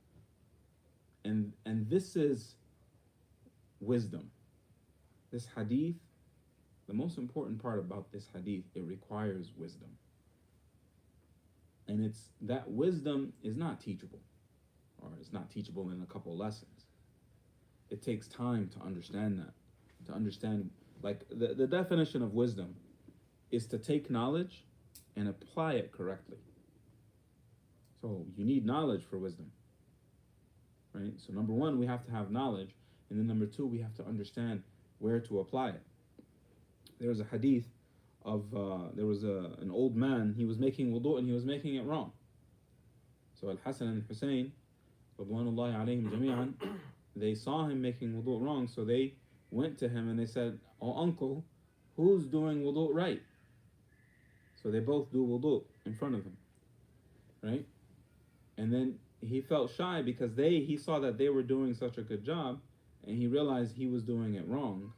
And this is wisdom. This hadith, the most important part about this hadith, it requires wisdom. And it's that wisdom is not teachable, or it's not teachable in a couple lessons. It takes time to understand that, to understand, like the definition of wisdom is to take knowledge and apply it correctly. So you need knowledge for wisdom, right? So number one, we have to have knowledge, and then number two, we have to understand where to apply it. There was a hadith of, there was an old man, he was making wudu and he was making it wrong. So Al-Hasan and Hussein, radwanullahi alayhim jami'an, they saw him making wudu wrong, so they went to him and they said, "Oh uncle, who's doing wudu right?" So they both do wudu in front of him, right? And then he felt shy because he saw that they were doing such a good job, and he realized he was doing it wrong.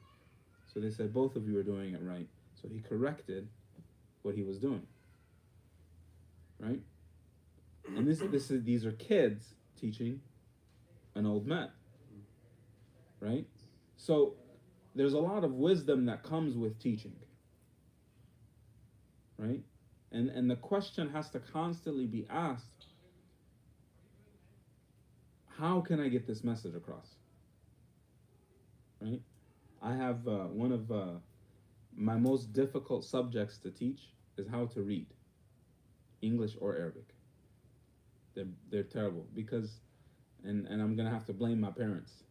So they said, both of you are doing it right. So he corrected what he was doing, right? And these are kids teaching an old man, right? So there's a lot of wisdom that comes with teaching, right? And the question has to constantly be asked, how can I get this message across, right? I have one of my most difficult subjects to teach is how to read, English or Arabic. They're terrible because, and I'm gonna have to blame my parents,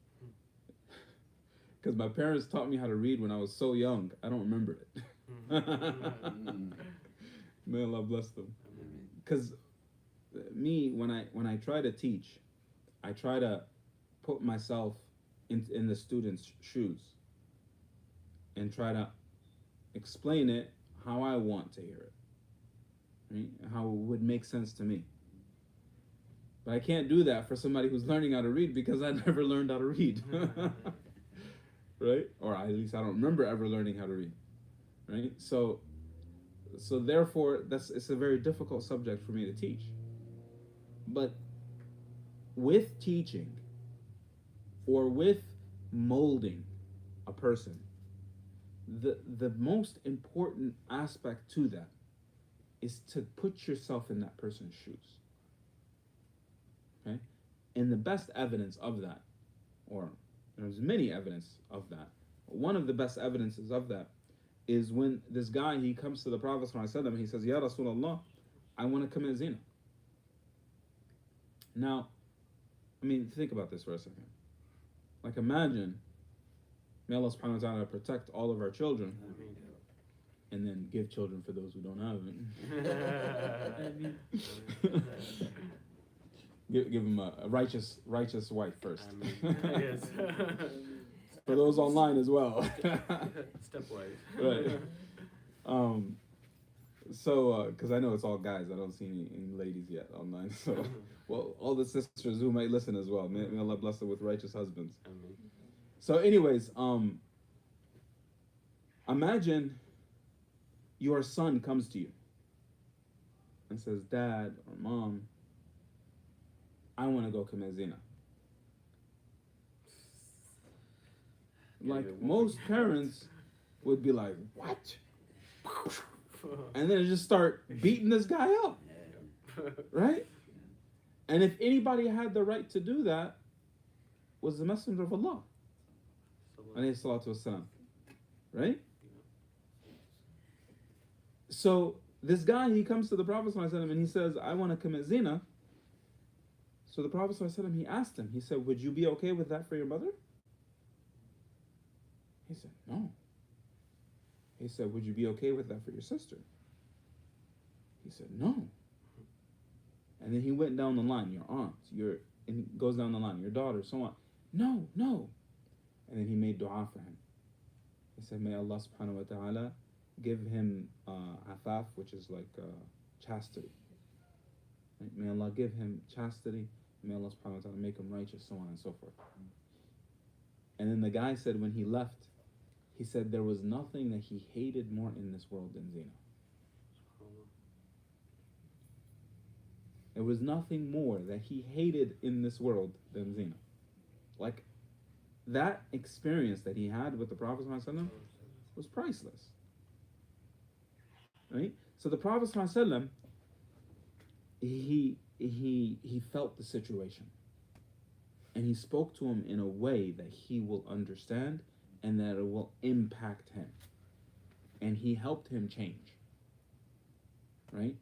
because my parents taught me how to read when I was so young. I don't remember it. May Allah bless them. Because me, when I try to teach, I try to put myself in the student's shoes and try to explain it how I want to hear it, right? How it would make sense to me. But I can't do that for somebody who's learning how to read because I never learned how to read, right? Or at least I don't remember ever learning how to read, right? So therefore, it's a very difficult subject for me to teach. But with teaching or with molding a person, the most important aspect to that is to put yourself in that person's shoes. Okay? And the best evidence of that, or there's many evidence of that, but one of the best evidences of that is when this guy, he comes to the Prophet ﷺ, he says, "Ya Rasulullah, I want to commit zina." Now, I mean, think about this for a second. Like, imagine, may Allah subhanahu wa ta'ala protect all of our children, and then give children for those who don't have it. Give them a righteous wife first. Yes. For those online as well. Stepwise. Right. So, because I know it's all guys, I don't see any ladies yet online. So, well, all the sisters who might listen as well, may Allah bless them with righteous husbands. Amen. So, anyways, imagine your son comes to you and says, "Dad or Mom, I want to go commit zina." Like most parents would be like, "What?" And then just start beating this guy up, right? And if anybody had the right to do that, was the Messenger of Allah, alayhi salatu wassalam, right? So this guy, he comes to the Prophet ﷺ and he says, "I want to commit zina." So the Prophet ﷺ, he asked him, he said, "Would you be okay with that for your mother?" He said, "No." He said, "Would you be okay with that for your sister?" He said, "No." And then he went down the line, your aunt, and he goes down the line, your daughter, so on. "No, no." And then he made dua for him. He said, "May Allah subhanahu wa ta'ala give him afaf, which is like chastity. Right? May Allah give him chastity. May Allah subhanahu wa ta'ala make him righteous, so on and so forth." And then the guy said when he left, he said there was nothing that he hated more in this world than zina. There was nothing more that he hated in this world than zina. Like, that experience that he had with the Prophet ﷺ was priceless. Right? So the Prophet ﷺ, he felt the situation. And he spoke to him in a way that he will understand and that it will impact him. And he helped him change. Right?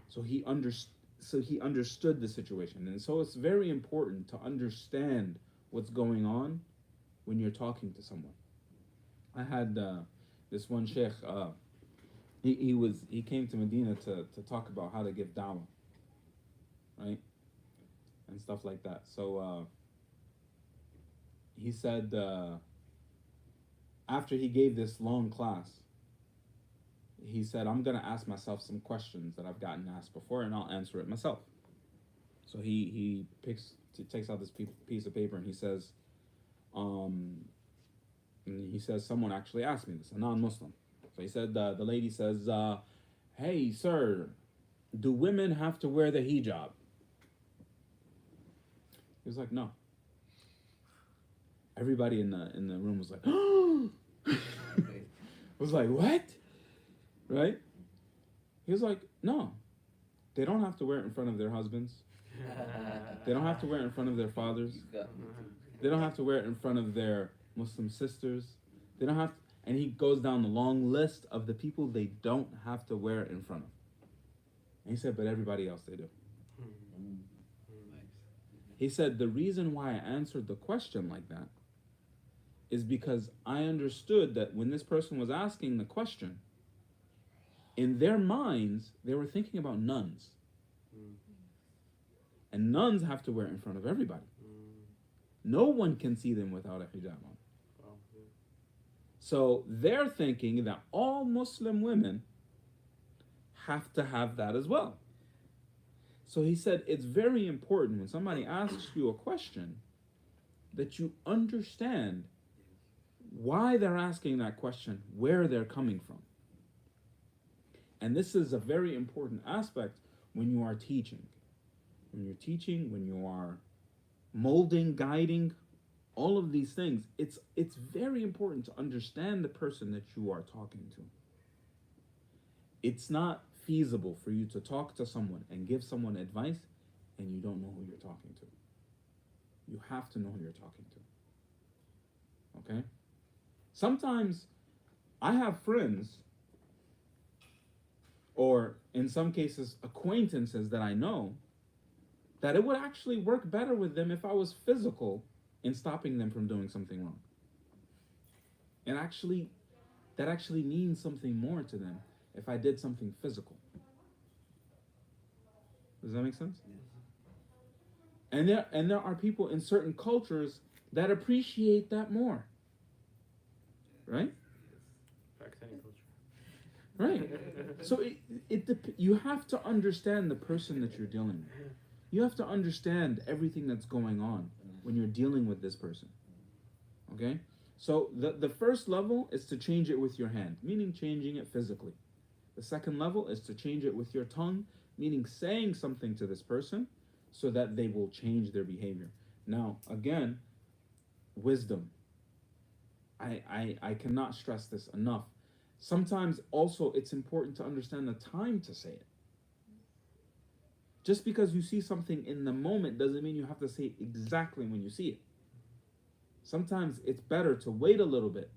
So he understood the situation. And so it's very important to understand what's going on when you're talking to someone. I had this one sheikh, he came to Medina to talk about how to give da'wah, right? And stuff like that. So he said, after he gave this long class, he said, "I'm going to ask myself some questions that I've gotten asked before, and I'll answer it myself." So he takes out this piece of paper, and he says, someone actually asked me this, a non-Muslim. So he said, the lady says, "Hey, sir, do women have to wear the hijab?" He was like, "No." Everybody in the room was like, "Oh!" Was like, "What?" Right? He was like, "No, they don't have to wear it in front of their husbands. They don't have to wear it in front of their fathers. They don't have to wear it in front of their Muslim sisters. They don't have to," and he goes down the long list of the people they don't have to wear it in front of. And he said, "But everybody else, they do." He said, "The reason why I answered the question like that is because I understood that when this person was asking the question, in their minds, they were thinking about nuns. And nuns have to wear it in front of everybody. No one can see them without a hijab on. So they're thinking that all Muslim women have to have that as well." So he said it's very important when somebody asks you a question that you understand why they're asking that question, where they're coming from. And this is a very important aspect when you are teaching. When you're teaching, when you are molding, guiding, all of these things, it's very important to understand the person that you are talking to. It's not feasible for you to talk to someone and give someone advice and you don't know who you're talking to. You have to know who you're talking to. Okay? Sometimes I have friends, or in some cases acquaintances that I know, that it would actually work better with them if I was physical in stopping them from doing something wrong. And that actually means something more to them if I did something physical. Does that make sense? Yes. And there are people in certain cultures that appreciate that more. Right? Pakistani culture. Right. So you have to understand the person that you're dealing with. You have to understand everything that's going on when you're dealing with this person. Okay? So the first level is to change it with your hand, meaning changing it physically. The second level is to change it with your tongue, meaning saying something to this person so that they will change their behavior. Now, again, wisdom. I cannot stress this enough. Sometimes also it's important to understand the time to say it. Just because you see something in the moment doesn't mean you have to say it exactly when you see it. Sometimes it's better to wait a little bit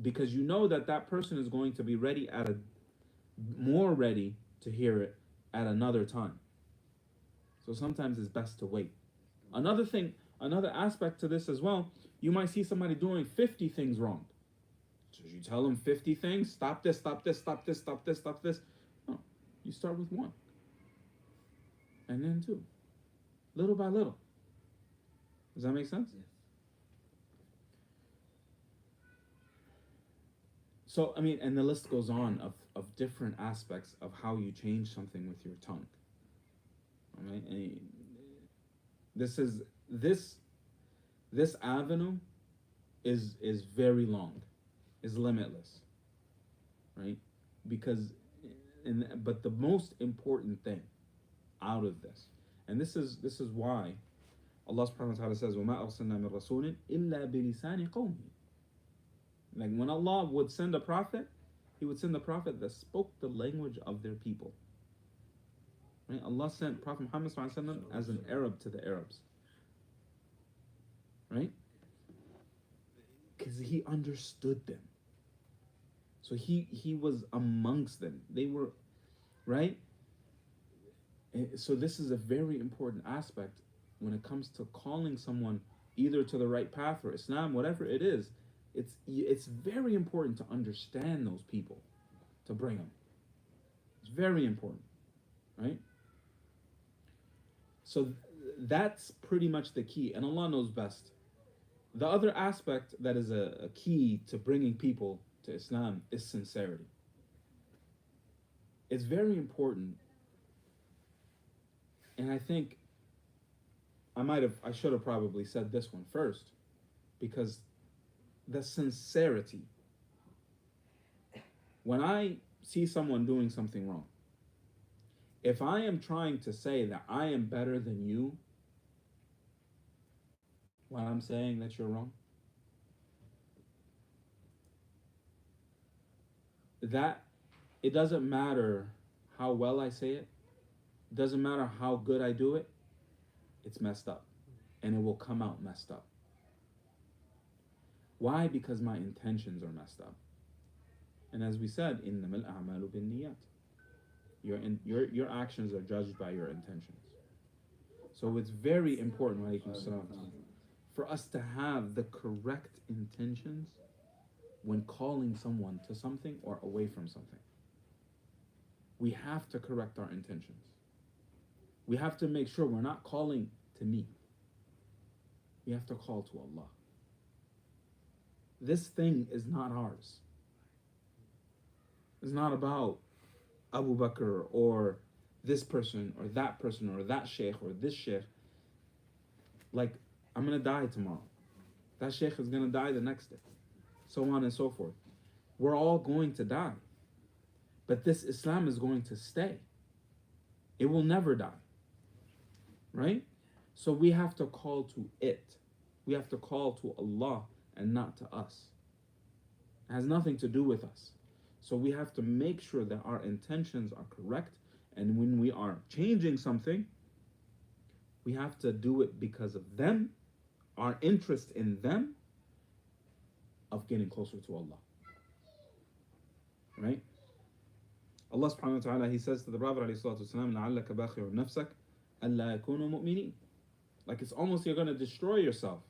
because you know that that person is going to be ready more ready to hear it at another time. So sometimes it's best to wait. Another aspect to this as well, you might see somebody doing 50 things wrong. So you tell them 50 things, stop this, stop this, stop this, stop this, stop this. No, you start with one. And then two. Little by little. Does that make sense? Yes. So, I mean, and the list goes on of different aspects of how you change something with your tongue. All right? And this avenue is very long, is limitless, right? But the most important thing out of this, and this is why Allah subhanahu wa ta'ala says, وَمَا أَرْسَلْنَا مِن رَسُولٍ إِلَّا بِلِسَانِ قَوْمِهِ. Like when Allah would send a prophet, He would send a prophet that spoke the language of their people. Right? Allah sent Prophet Muhammad as an Arab to the Arabs. Right? Because He understood them. So he was amongst them. They were, right? So this is a very important aspect when it comes to calling someone either to the right path or Islam, whatever it is. It's very important to understand those people, to bring them. It's very important, right? So that's pretty much the key, and Allah knows best. The other aspect that is a key to bringing people to Islam is sincerity. It's very important, and I think I should have probably said this one first, because the sincerity. When I see someone doing something wrong, if I am trying to say that I am better than you while I'm saying that you're wrong, that it doesn't matter how well I say it, doesn't matter how good I do it, it's messed up, and it will come out messed up. Why? Because my intentions are messed up. And as we said, إِنَّمَا الْأَعْمَالُ بِالنِّيَّاتِ. Your actions are judged by your intentions. So it's very important, for us to have the correct intentions when calling someone to something or away from something. We have to correct our intentions. We have to make sure we're not calling to me. We have to call to Allah. This thing is not ours. It's not about Abu Bakr or this person or that sheikh or this sheikh. Like, I'm going to die tomorrow. That sheikh is going to die the next day. So on and so forth. We're all going to die. But this Islam is going to stay. It will never die. Right? So we have to call to it. We have to call to Allah and not to us. It has nothing to do with us. So we have to make sure that our intentions are correct, and when we are changing something, we have to do it because of them, our interest in them, of getting closer to Allah. Right? Allah subhanahu wa ta'ala, He says to the Prophet alayhi salatu wasalam, لَعَلَّكَ بَاخِعٌ نَفْسَكَ أَلَّا يَكُونُوا مُؤْمِنِينَ. Like it's almost you're going to destroy yourself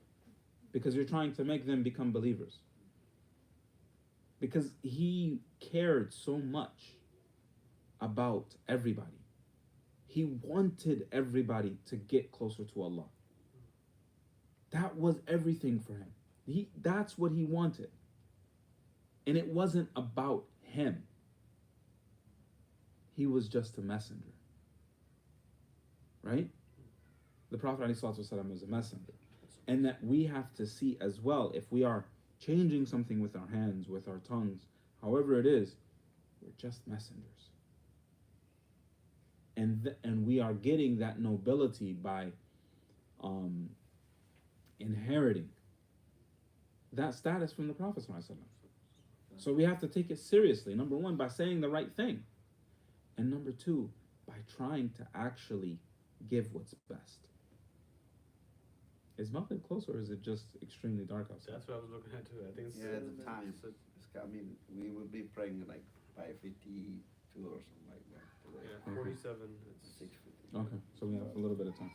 because you're trying to make them become believers. Because He cared so much about everybody. He wanted everybody to get closer to Allah. That was everything for Him. That's what He wanted. And it wasn't about Him. he was just a messenger. Right? The Prophet ﷺ was a messenger. And that we have to see as well, if we are changing something with our hands, with our tongues, however it is, we're just messengers. And we are getting that nobility by inheriting that status from the Prophet ﷺ. So we have to take it seriously. Number one, by saying the right thing. And number two, by trying to actually give what's best. Is Maghrib close or is it just extremely dark outside? That's what I was looking at too. I think it's The time. I mean, we will be praying like 5:52 or something like that. yeah, 47. It's 6:50. Okay, so we have a little bit of time.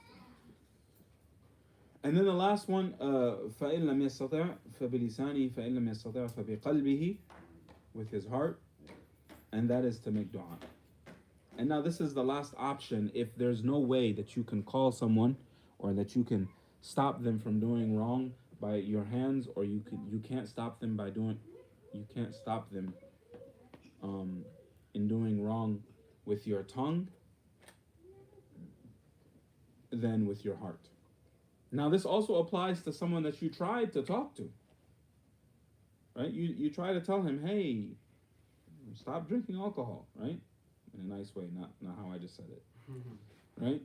And then the last one, فَإِن لَمْ يَسْتَطِعْ فَبِلِسَانِهِ فَإِن لَمْ يَسْتَطِعْ فَبِقَلْبِهِ, with his heart, and that is to make dua. And now this is the last option if there's no way that you can call someone or that you can stop them from doing wrong by your hands, or you can't stop them in doing wrong with your tongue, then with your heart. Now this also applies to someone that you tried to talk to. Right? You try to tell him, hey, stop drinking alcohol, right? In a nice way, not how I just said it. Right?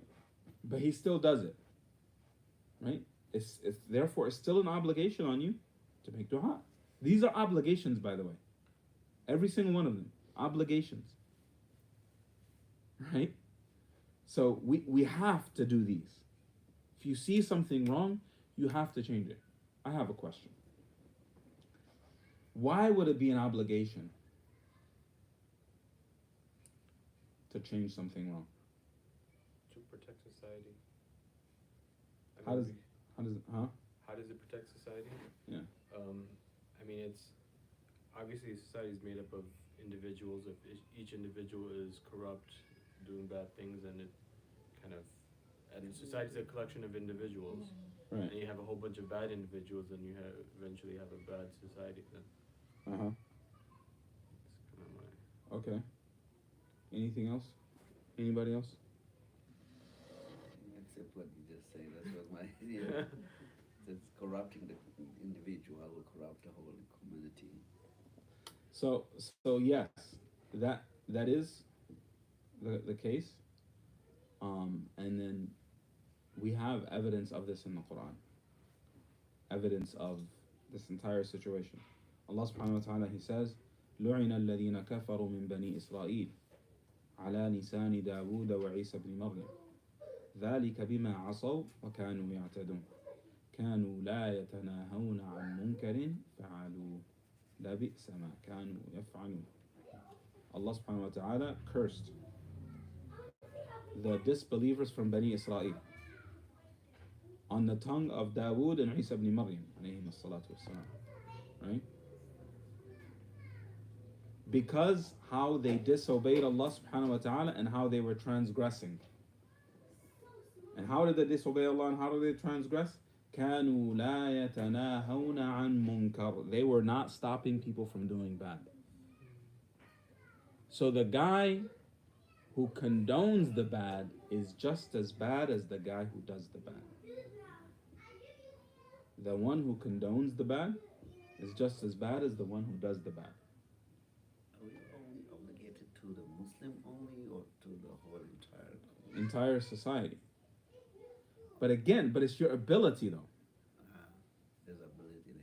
But he still does it. Right? It's therefore it's still an obligation on you to make dua. These are obligations, by the way. Every single one of them. Obligations. Right? So we have to do these. If you see something wrong, you have to change it. I have a question. Why would it be an obligation to change something wrong? to protect society. How does How does it protect society? Yeah. I mean, it's obviously society is made up of individuals. If each individual is corrupt, doing bad things, and it kind of, and society is a collection of individuals. Right. And you have a whole bunch of bad individuals, and you eventually have a bad society. Then. Uh-huh. That's kind of my. Okay. Anything else? Anybody else? Except what you just say, that was my idea. That's corrupting the individual will corrupt the whole community. So yes, that is the case. And then we have evidence of this in the Quran. Evidence of this entire situation. Allah subhanahu wa ta'ala, He says, لُعِنَ الَّذِينَ كَفَرُوا مِن بَنِي إِسْرَائِيلَ على لسان داود وعيسى بن مريم ذلك بما عصوا وكانوا يعتدون كانوا لا يتناهون عن منكر فعلوه لبئس ما كانوا يفعلون. Allah subhanahu wa ta'ala cursed the disbelievers from Bani Israel on the tongue of Dawood and Isa ibn Maryam alayhim as-salatu was-salam. Right? Because how they disobeyed Allah subhanahu wa ta'ala and how they were transgressing. And how did they disobey Allah and how did they transgress? كَانُوا لَا يَتَنَاهَوْنَ عَنْ مُنْكَرٍ. They were not stopping people from doing bad. So the guy who condones the bad is just as bad as the guy who does the bad. The one who condones the bad is just as bad as the one who does the bad. Are we only obligated to the Muslim only or to the whole entire Society. But again, it's your ability though. There's ability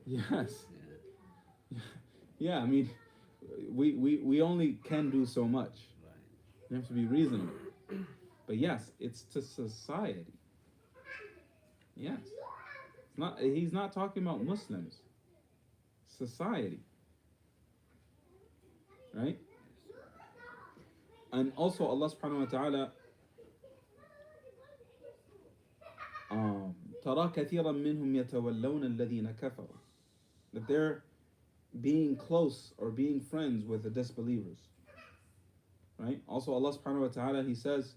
there. Yes. Yeah. Yeah, I mean, we only can do so much. Right. You have to be reasonable. But yes, it's to society. Yes. He's not talking about Muslims. Society. Right? And also Allah subhanahu wa ta'ala ترى كثيرا منهم يتولون الذين كفروا, that they're being close or being friends with the disbelievers. Right? Also Allah subhanahu wa ta'ala, He says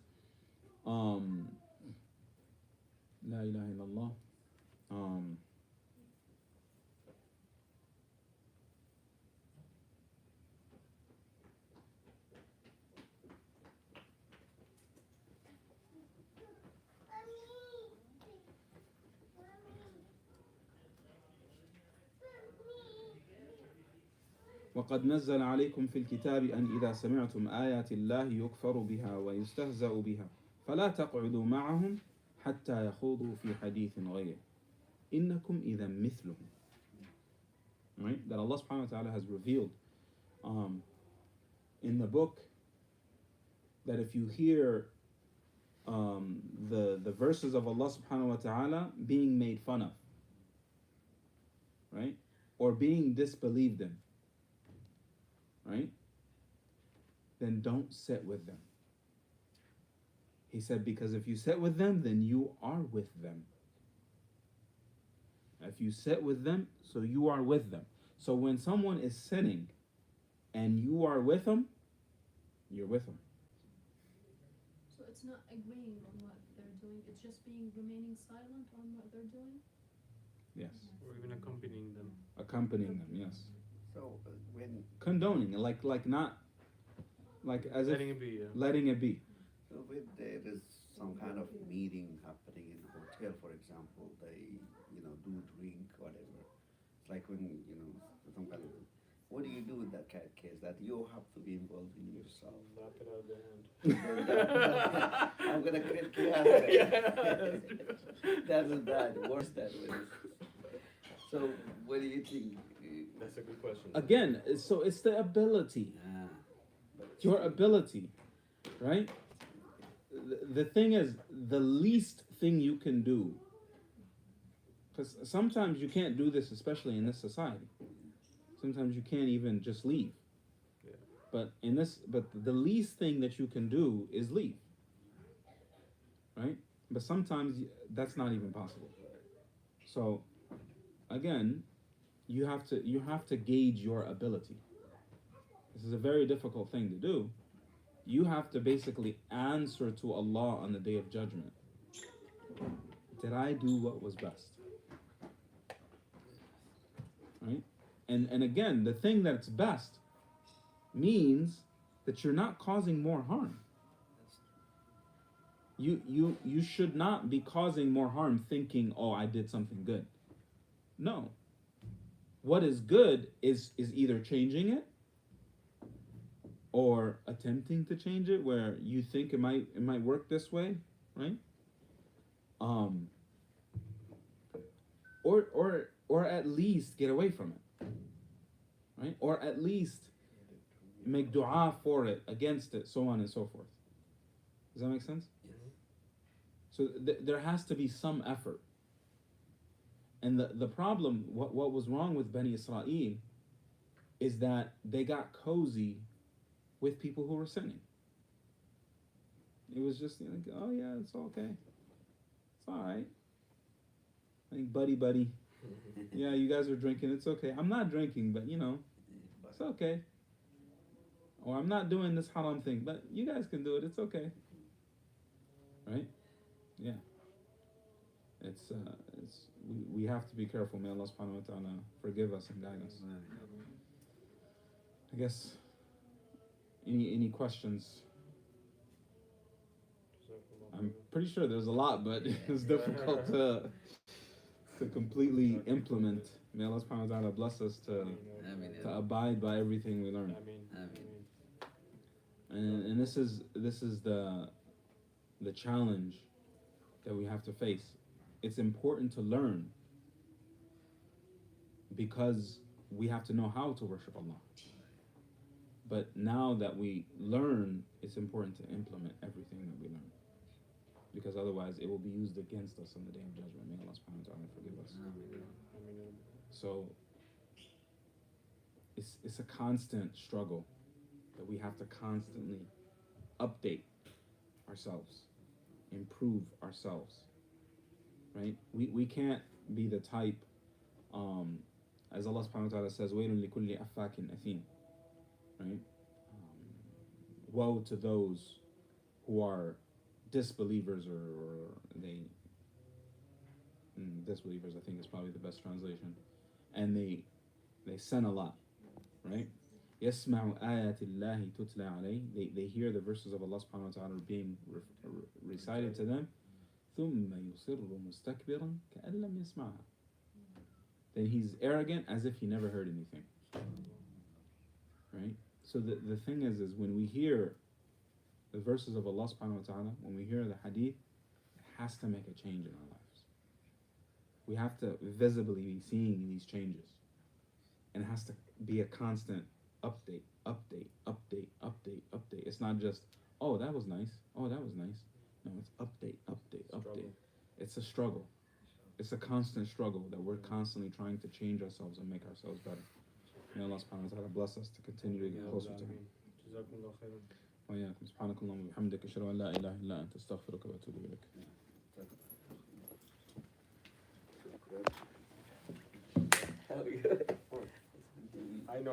لا إله إلا الله وقد نزل عليكم في الكتاب أن إذا سمعتم آيات الله يكفر بها ويستهزأ بها فلا تقعدوا معهم حتى يخوضوا في حديث غيره إنكم إذا مثلهم. Right? That Allah subhanahu wa ta'ala has revealed in the book that if you hear the verses of Allah subhanahu wa ta'ala being made fun of, right? Or being disbelieved in, right? Then don't sit with them. He said, because if you sit with them, then you are with them. If you sit with them, so you are with them. So when someone is sinning and you are with them, you're with them. So it's not agreeing on what they're doing, it's just remaining silent on what they're doing? Yes. Or even accompanying them. Accompanying them, yes. So when Condoning, like not, like as Letting if it be, yeah. letting it be. so when there is some kind of meeting happening in a hotel, for example, they do drink whatever. It's like when some kind of. What do you do in that kind of case? That you have to be involved in yourself. Knock it out of the hand. I'm gonna crit That's bad. Worse that way. So what do you think? That's a good question. Again, so it's the ability, your ability, right? The thing is, the least thing you can do, because sometimes you can't do this, especially in this society. Sometimes you can't even just leave. Yeah. But the least thing that you can do is leave, right? But sometimes that's not even possible. So, again, you have to gauge your ability. This is a very difficult thing to do. You have to basically answer to Allah on the Day of Judgment. Did I do what was best? Right? And again, the thing that's best means that you're not causing more harm. You should not be causing more harm thinking, oh, I did something good. No. What is good is either changing it or attempting to change it where you think it might work this way, right? Or at least get away from it, right? Or at least make dua for it, against it, so on and so forth. Does that make sense? Yes. So there has to be some effort. And the problem, what was wrong with Bani Israel is that they got cozy with people who were sinning. It was just like, oh yeah, it's okay. It's all right. Like, buddy. Yeah, you guys are drinking, it's okay. I'm not drinking, but it's okay. Or I'm not doing this haram thing, but you guys can do it, it's okay. Right? Yeah. We have to be careful. May Allah subhanahu wa ta'ala forgive us and guide us. I guess any questions? I'm pretty sure there's a lot, but it's difficult to completely implement. May Allah subhanahu wa ta'ala bless us to abide by everything we learn. And this is the challenge that we have to face. It's important to learn because we have to know how to worship Allah. But now that we learn, it's important to implement everything that we learn. Because otherwise it will be used against us on the Day of Judgment. May Allah subhanahu wa ta'ala forgive us. So it's a constant struggle that we have to constantly update ourselves, improve ourselves. Right? We can't be the type, as Allah subhanahu wa ta'ala says, وَيْلٌ لِكُلِّ أَفَّاكٍ أَثِيمٍ. Right? Woe to those who are disbelievers or disbelievers, I think is probably the best translation. And they sin a lot. Right? يَسْمَعُ آيَاتِ اللَّهِ تُتْلَى عَلَيْهِ. They hear the verses of Allah subhanahu wa ta'ala being recited to them. ثُمَّ يُصِرُّ مُسْتَكْبِرًا كَأَن لَّمْ يَسْمَعْهَا. Then he's arrogant as if he never heard anything. So the thing is when we hear the verses of Allah subhanahu wa ta'ala, when we hear the hadith, it has to make a change in our lives. We have to visibly be seeing these changes. And it has to be a constant update. It's not just, oh, that was nice. Oh, that was nice. No, it's update. It's a struggle. It's a constant struggle that we're constantly trying to change ourselves and make ourselves better. May Allah subhanahu wa ta'ala bless us to continue to get closer to Him. Jazakumullah khairan. وإياكم سبحانك اللهم وبحمدك أشهد أن لا إله إلا أنت أستغفرك وأتوب إليك. I know.